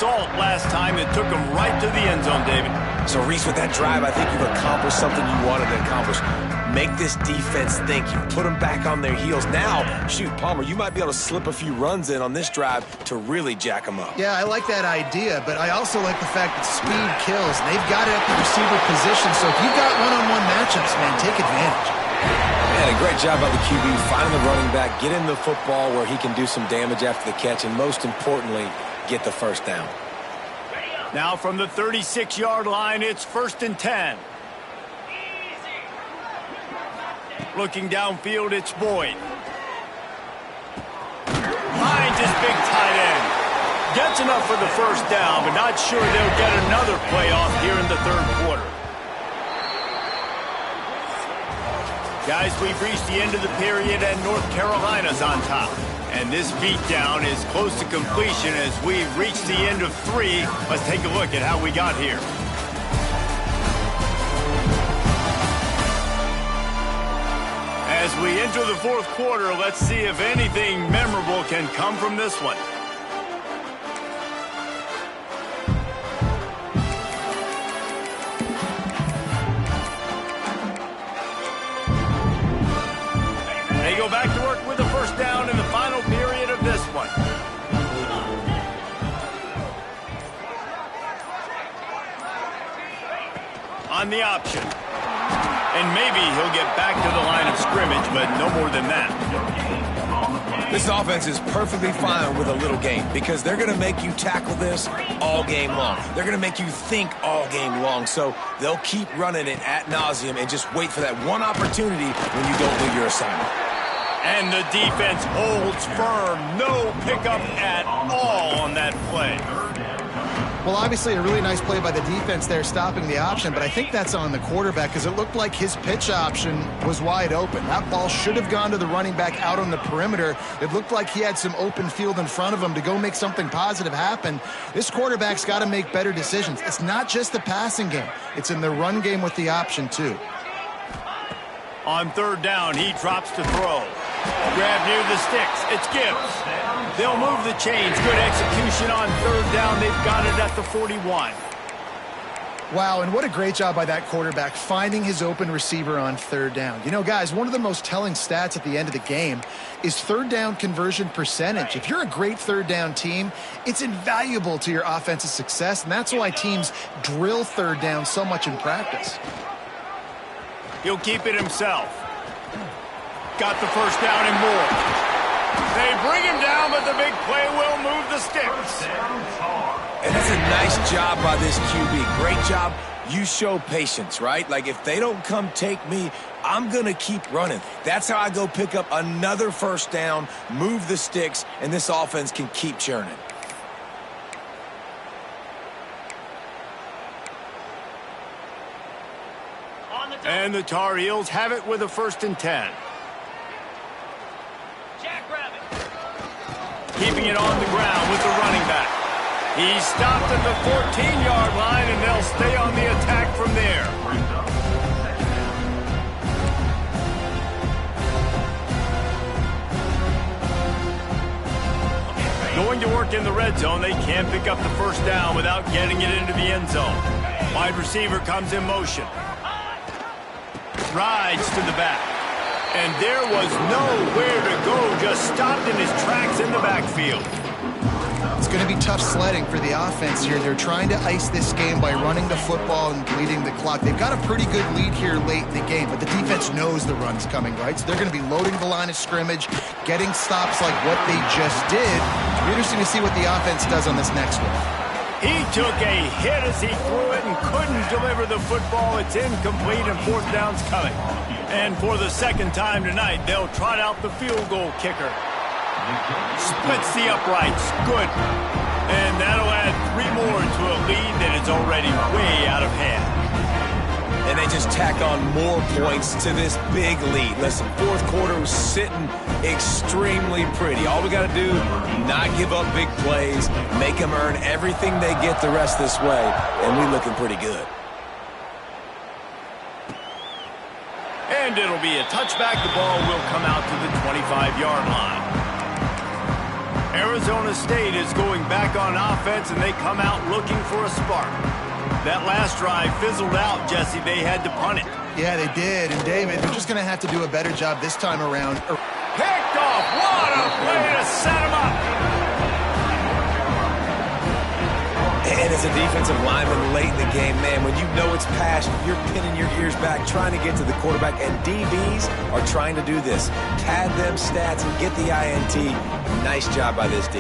Salt last time that took him right to the end zone, David. So, Reese, with that drive, I think you've accomplished something you wanted to accomplish. Make this defense think. You put them back on their heels. Now, shoot, Palmer, you might be able to slip a few runs in on this drive to really jack them up. Yeah, I like that idea, but I also like the fact that speed kills. And they've got it at the receiver position, so if you've got one-on-one matchups, man, take advantage. Man, a great job by the QB, finding the running back, getting the football where he can do some damage after the catch, and most importantly, get the first down. Now from the 36-yard line, it's 1st and 10. Looking downfield, it's Boyd. Finds his big tight end. Gets enough for the first down, but not sure they'll get another playoff here in the 3rd quarter. Guys, we've reached the end of the period, and North Carolina's on top. And this beatdown is close to completion as we reach the end of 3. Let's take a look at how we got here. As we enter the 4th quarter, let's see if anything memorable can come from this one. They go back to work with the first down in the final period of this one. the option. And maybe he'll get back to the line of scrimmage, but no more than that. This offense is perfectly fine with a little game because they're going to make you tackle this all game long. They're going to make you think all game long. So they'll keep running it ad nauseum and just wait for that one opportunity when you don't do your assignment. And the defense holds firm. No pickup at all on that play. Well, obviously a really nice play by the defense there stopping the option, but I think that's on the quarterback because it looked like his pitch option was wide open. That ball should have gone to the running back out on the perimeter. It looked like he had some open field in front of him to go make something positive happen. This quarterback's got to make better decisions. It's not just the passing game. It's in the run game with the option, too. On third down, he drops to throw. Grab near the sticks. It's Gibbs. They'll move the chains. Good execution on third down. They've got it at the 41. Wow, and what a great job by that quarterback finding his open receiver on third down. You know, guys, one of the most telling stats at the end of the game is third down conversion percentage. If you're a great third down team, it's invaluable to your offensive success, and that's why teams drill third down so much in practice. He'll keep it himself. Got the first down and more. They bring him down, but the big play will move the sticks. And that's a nice job by this QB. Great job. You show patience, right? Like, if they don't come take me, I'm going to keep running. That's how I go pick up another first down, move the sticks, and this offense can keep churning. And the Tar Heels have it with a 1st and 10. Keeping it on the ground with the running back. He's stopped at the 14-yard line, and they'll stay on the attack from there. Going to work in the red zone, they can't pick up the first down without getting it into the end zone. Wide receiver comes in motion. Rides to the back. And there was nowhere to go, just stopped in his tracks in the backfield. It's going to be tough sledding for the offense here. They're trying to ice this game by running the football and bleeding the clock. They've got a pretty good lead here late in the game, but the defense knows the run's coming, right? So they're going to be loading the line of scrimmage, getting stops like what they just did. It'll be interesting to see what the offense does on this next one. He took a hit as he threw it and couldn't deliver the football. It's incomplete and 4th down's coming. And for the second time tonight, they'll trot out the field goal kicker. Splits the uprights. Good. And that'll add 3 more to a lead that is already way out of hand. And they just tack on more points to this big lead. Listen, 4th quarter was sitting extremely pretty. All we got to do, not give up big plays, make them earn everything they get the rest this way, and we're looking pretty good. And it'll be a touchback. The ball will come out to the 25-yard line. Arizona State is going back on offense, and they come out looking for a spark. That last drive fizzled out, Jesse. They had to punt it. Yeah, they did. And, David, they're just going to have to do a better job this time around. Picked off. What a play to set him up. And as a defensive lineman late in the game, man, when you know it's past, you're pinning your ears back, trying to get to the quarterback, and DBs are trying to do this. Pad them stats and get the INT. Nice job by this D.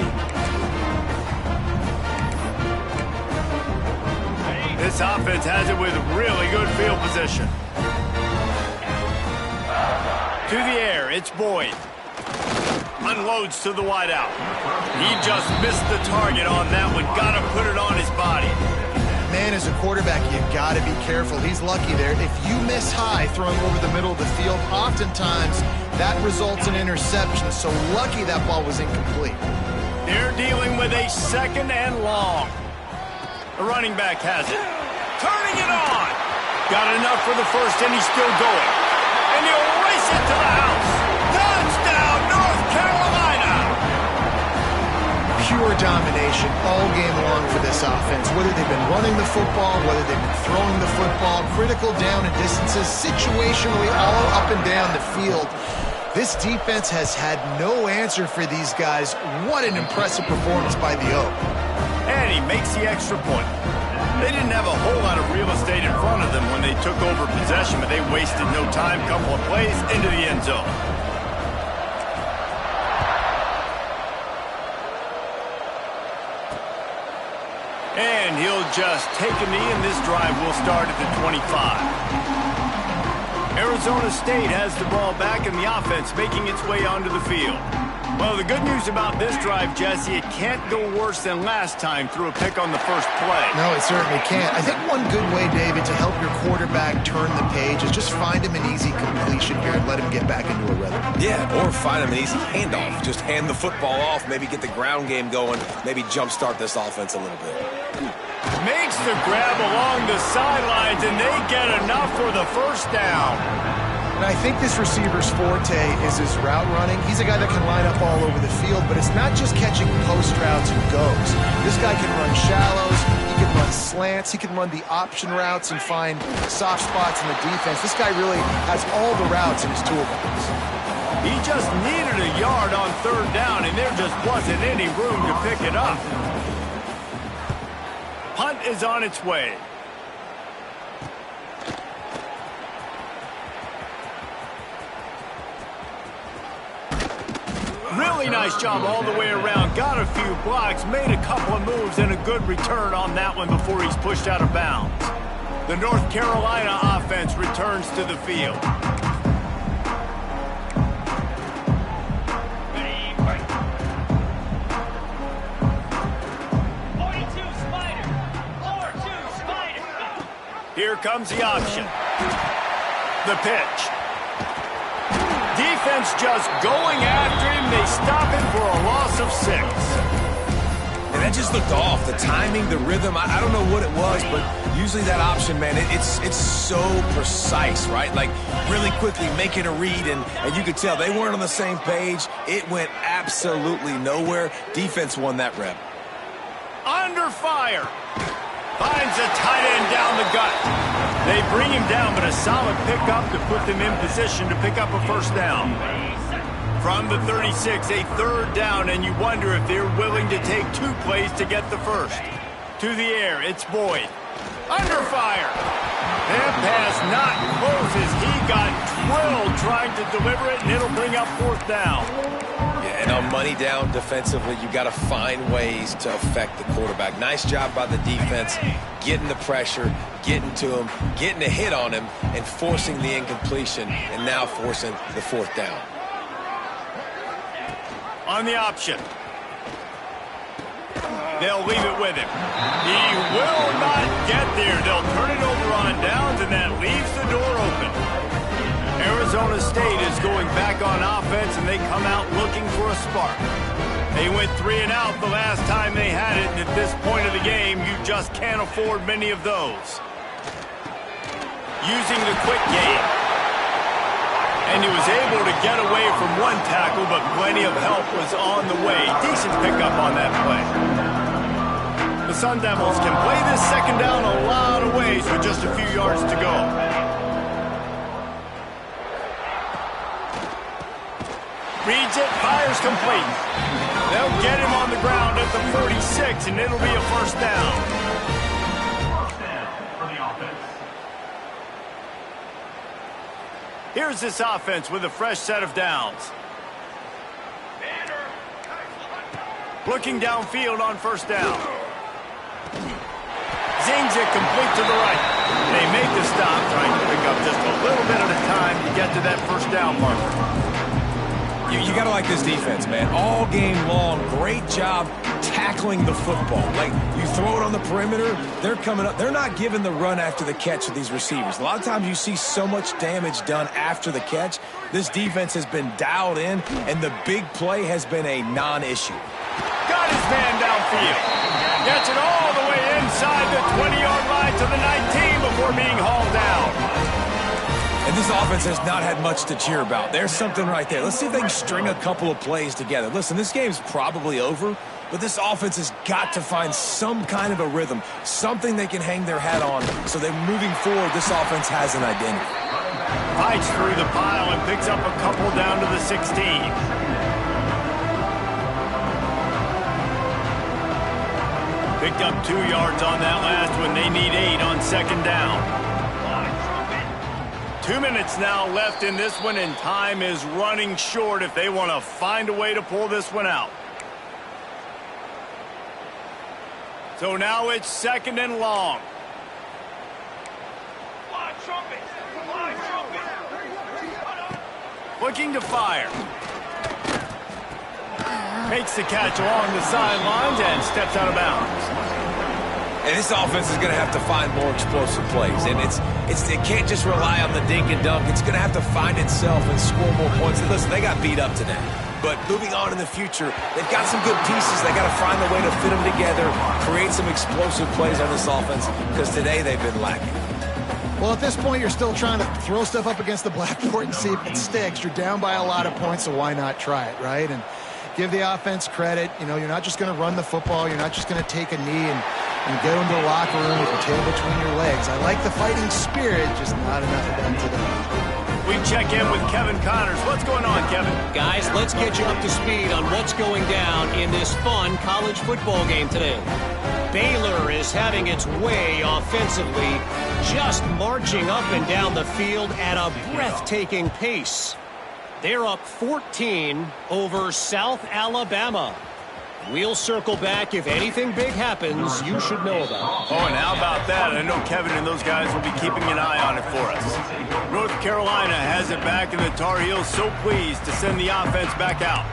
This offense has it with really good field position. To the air, it's Boyd. Unloads to the wideout. He just missed the target on that one. Got to put it on his body. Man, as a quarterback, you've got to be careful. He's lucky there. If you miss high throwing over the middle of the field, oftentimes that results in interception. So lucky that ball was incomplete. They're dealing with a 2nd and long. The running back has it. Turning it on. Got enough for the first, and he's still going. And he'll race it to the house. Touchdown, North Carolina. Pure domination all game long for this offense. Whether they've been running the football, whether they've been throwing the football, critical down and distances, situationally all up and down the field. This defense has had no answer for these guys. What an impressive performance by the Oak. And he makes the extra point. They didn't have a whole lot of real estate in front of them when they took over possession, but they wasted no time. Couple of plays into the end zone. And he'll just take a knee, and this drive will start at the 25. Arizona State has the ball back, and the offense making its way onto the field. Well, the good news about this drive, Jesse, it can't go worse than last time through a pick on the first play. No, it certainly can't. I think one good way, David, to help your quarterback turn the page is just find him an easy completion here and let him get back into a rhythm. Yeah, or find him an easy handoff. Just hand the football off, maybe get the ground game going, maybe jumpstart this offense a little bit. Makes the grab along the sidelines, and they get enough for the first down. And I think this receiver's forte is his route running. He's a guy that can line up all over the field, but it's not just catching post routes and goes. This guy can run shallows, he can run slants, he can run the option routes and find soft spots in the defense. This guy really has all the routes in his toolbox. He just needed a yard on third down, and there just wasn't any room to pick it up. Punt is on its way. Really nice job all the way around. Got a few blocks, made a couple of moves, and a good return on that one before he's pushed out of bounds. The North Carolina offense returns to the field. Here comes the option. The pitch. Defense just going after him. They stop him for a loss of 6. And that just looked off. The timing, the rhythm, I don't know what it was, but usually that option, man, it's so precise, right? Like really quickly making a read, and you could tell they weren't on the same page. It went absolutely nowhere. Defense won that rep. Under fire. Finds a tight end down the gut. They bring him down, but a solid pickup to put them in position to pick up a first down. From the 36, a third down, and you wonder if they're willing to take 2 plays to get the first. To the air, it's Boyd. Under fire. That pass not closes. He got drilled trying to deliver it, and it'll bring up fourth down. And on money down defensively, you got to find ways to affect the quarterback. Nice job by the defense, getting the pressure, getting to him, getting a hit on him, and forcing the incompletion, and now forcing the fourth down. On the option. They'll leave it with him. He will not get there. They'll turn it over on downs, and that leaves the door open. Arizona State is going back on offense, and they come out looking for a spark. They went 3 and out the last time they had it, and at this point of the game, you just can't afford many of those. Using the quick game. And he was able to get away from one tackle, but plenty of help was on the way. Decent pickup on that play. The Sun Devils can play this second down a lot of ways with just a few yards to go. Reads it, fires complete. They'll get him on the ground at the 46, and it'll be a first down. First down for the offense. Here's this offense with a fresh set of downs. Looking downfield on first down. Zings it complete to the right. They make the stop, trying to pick up just a little bit at a time to get to that first down marker. You got to like this defense, man. All game long, great job tackling the football. Like, you throw it on the perimeter, they're coming up. They're not giving the run after the catch of these receivers. A lot of times you see so much damage done after the catch. This defense has been dialed in, and the big play has been a non-issue. Got his man downfield. Gets it all the way inside the 20-yard line to the 19 before being hauled down. And this offense has not had much to cheer about. There's something right there. Let's see if they can string a couple of plays together. Listen, this game's probably over, but this offense has got to find some kind of a rhythm, something they can hang their hat on, so that moving forward, this offense has an identity. Fights through the pile and picks up a couple down to the 16. Picked up 2 yards on that last one. They need 8 on second down. 2 minutes now left in this one, and time is running short if they want to find a way to pull this one out. So now it's second and long. Looking to fire. Makes the catch along the sidelines and steps out of bounds. And this offense is going to have to find more explosive plays. And it can't just rely on the dink and dunk. It's going to have to find itself and score more points. And listen, they got beat up today. But moving on in the future, they've got some good pieces. They got to find a way to fit them together, create some explosive plays on this offense, because today they've been lacking. Well, at this point, you're still trying to throw stuff up against the blackboard and see if it sticks. You're down by a lot of points, so why not try it, right? And give the offense credit. You know, you're not just going to run the football. You're not just going to take a knee and go into the locker room with your tail between your legs. I like the fighting spirit, just not enough of them today. We check in with Kevin Connors. What's going on, Kevin? Guys, let's get you up to speed on what's going down in this fun college football game today. Baylor is having its way offensively, just marching up and down the field at a breathtaking pace. They're up 14 over South Alabama. We'll circle back. If anything big happens, you should know about it. Oh, and how about that? I know Kevin and those guys will be keeping an eye on it for us. North Carolina has it back, and the Tar Heels so pleased to send the offense back out.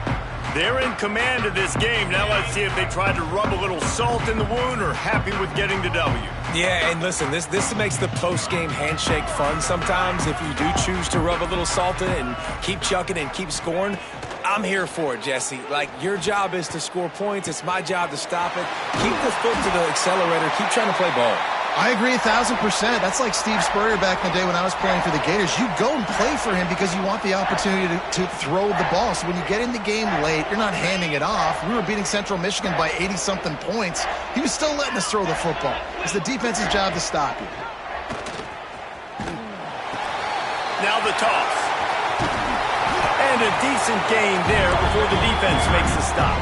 They're in command of this game. Now let's see if they try to rub a little salt in the wound or happy with getting the W. Yeah, and listen, this makes the post-game handshake fun sometimes. If you do choose to rub a little salt in it and keep chucking and keep scoring, I'm here for it, Jesse. Like, your job is to score points. It's my job to stop it. Keep the foot to the accelerator. Keep trying to play ball. I agree 1,000%. That's like Steve Spurrier back in the day when I was playing for the Gators. You go and play for him because you want the opportunity to throw the ball. So when you get in the game late, you're not handing it off. We were beating Central Michigan by 80-something points. He was still letting us throw the football. It's the defense's job to stop you. Now the toss. And a decent gain there before the defense makes the stop.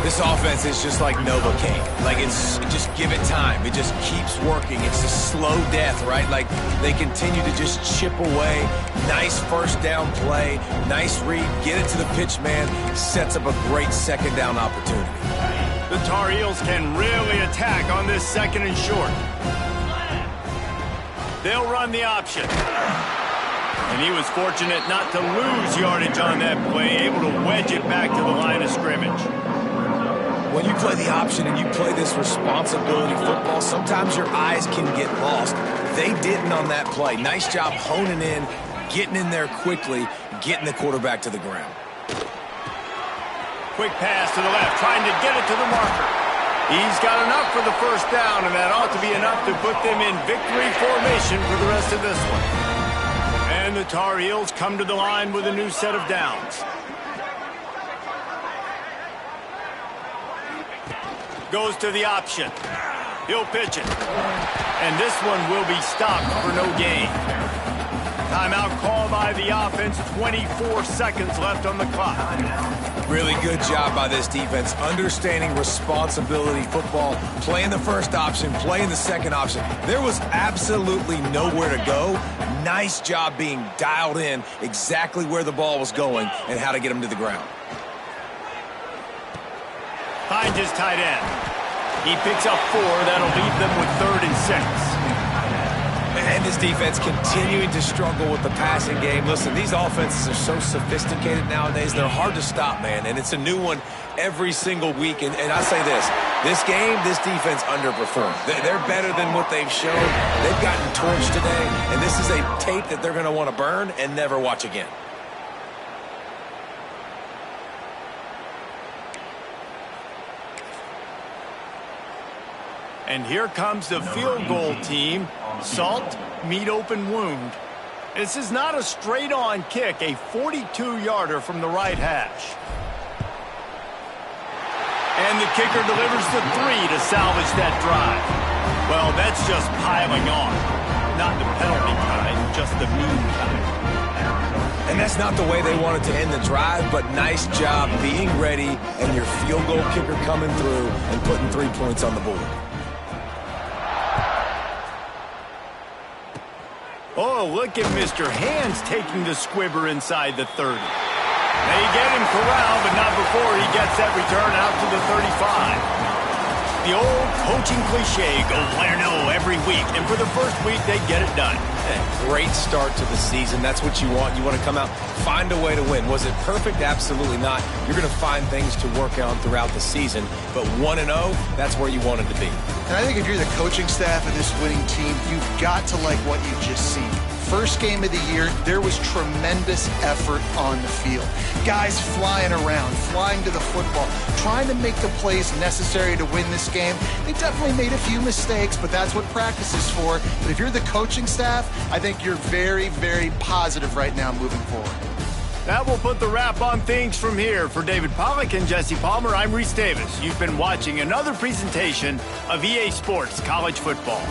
This offense is just like Novocaine. Like, just give it time. It just keeps working. It's a slow death, right? Like, they continue to just chip away. Nice first down play. Nice read. Get it to the pitch man. Sets up a great second down opportunity. The Tar Heels can really attack on this second and short. They'll run the option. And he was fortunate not to lose yardage on that play, able to wedge it back to the line of scrimmage. When you play the option and you play this responsibility football, sometimes your eyes can get lost. They didn't on that play. Nice job honing in, getting in there quickly, getting the quarterback to the ground. Quick pass to the left, trying to get it to the marker. He's got enough for the first down, and that ought to be enough to put them in victory formation for the rest of this one. And the Tar Heels come to the line with a new set of downs. Goes to the option. He'll pitch it. And this one will be stopped for no gain. Timeout call by the offense. 24 seconds left on the clock. Really good job by this defense. Understanding responsibility football. Playing the first option. Playing the second option. There was absolutely nowhere to go. Nice job being dialed in exactly where the ball was going and how to get him to the ground. Finds his tight end. He picks up 4. That'll leave them with 3rd and 6. And this defense continuing to struggle with the passing game. Listen, these offenses are so sophisticated nowadays. They're hard to stop, man. And it's a new one every single week. And I say this game, this defense underperformed. They're better than what they've shown. They've gotten torched today. And this is a tape that they're going to want to burn and never watch again. And here comes the field goal team. Salt, meet open wound. This is not a straight-on kick, a 42-yarder from the right hash. And the kicker delivers the 3 to salvage that drive. Well, that's just piling on. Not the penalty kind, just the mean kind. And that's not the way they wanted to end the drive, but nice job being ready and your field goal kicker coming through and putting 3 points on the board. Oh, look at Mr. Hands taking the squibber inside the 30. They get him corralled, but not before he gets that return out to the 35. The old coaching cliche, go player no every week, and for the first week, they get it done. Great start to the season. That's what you want. You want to come out, find a way to win. Was it perfect? Absolutely not. You're going to find things to work on throughout the season, but 1-0, that's where you wanted to be. And I think if you're the coaching staff of this winning team, you've got to like what you've just seen. First game of the year, there was tremendous effort on the field. Guys flying around, flying to the football, trying to make the plays necessary to win this game. They definitely made a few mistakes, but that's what practice is for. But if you're the coaching staff, I think you're very, very positive right now moving forward. That will put the wrap on things from here. For David Pollack and Jesse Palmer, I'm Reese Davis. You've been watching another presentation of EA Sports College Football.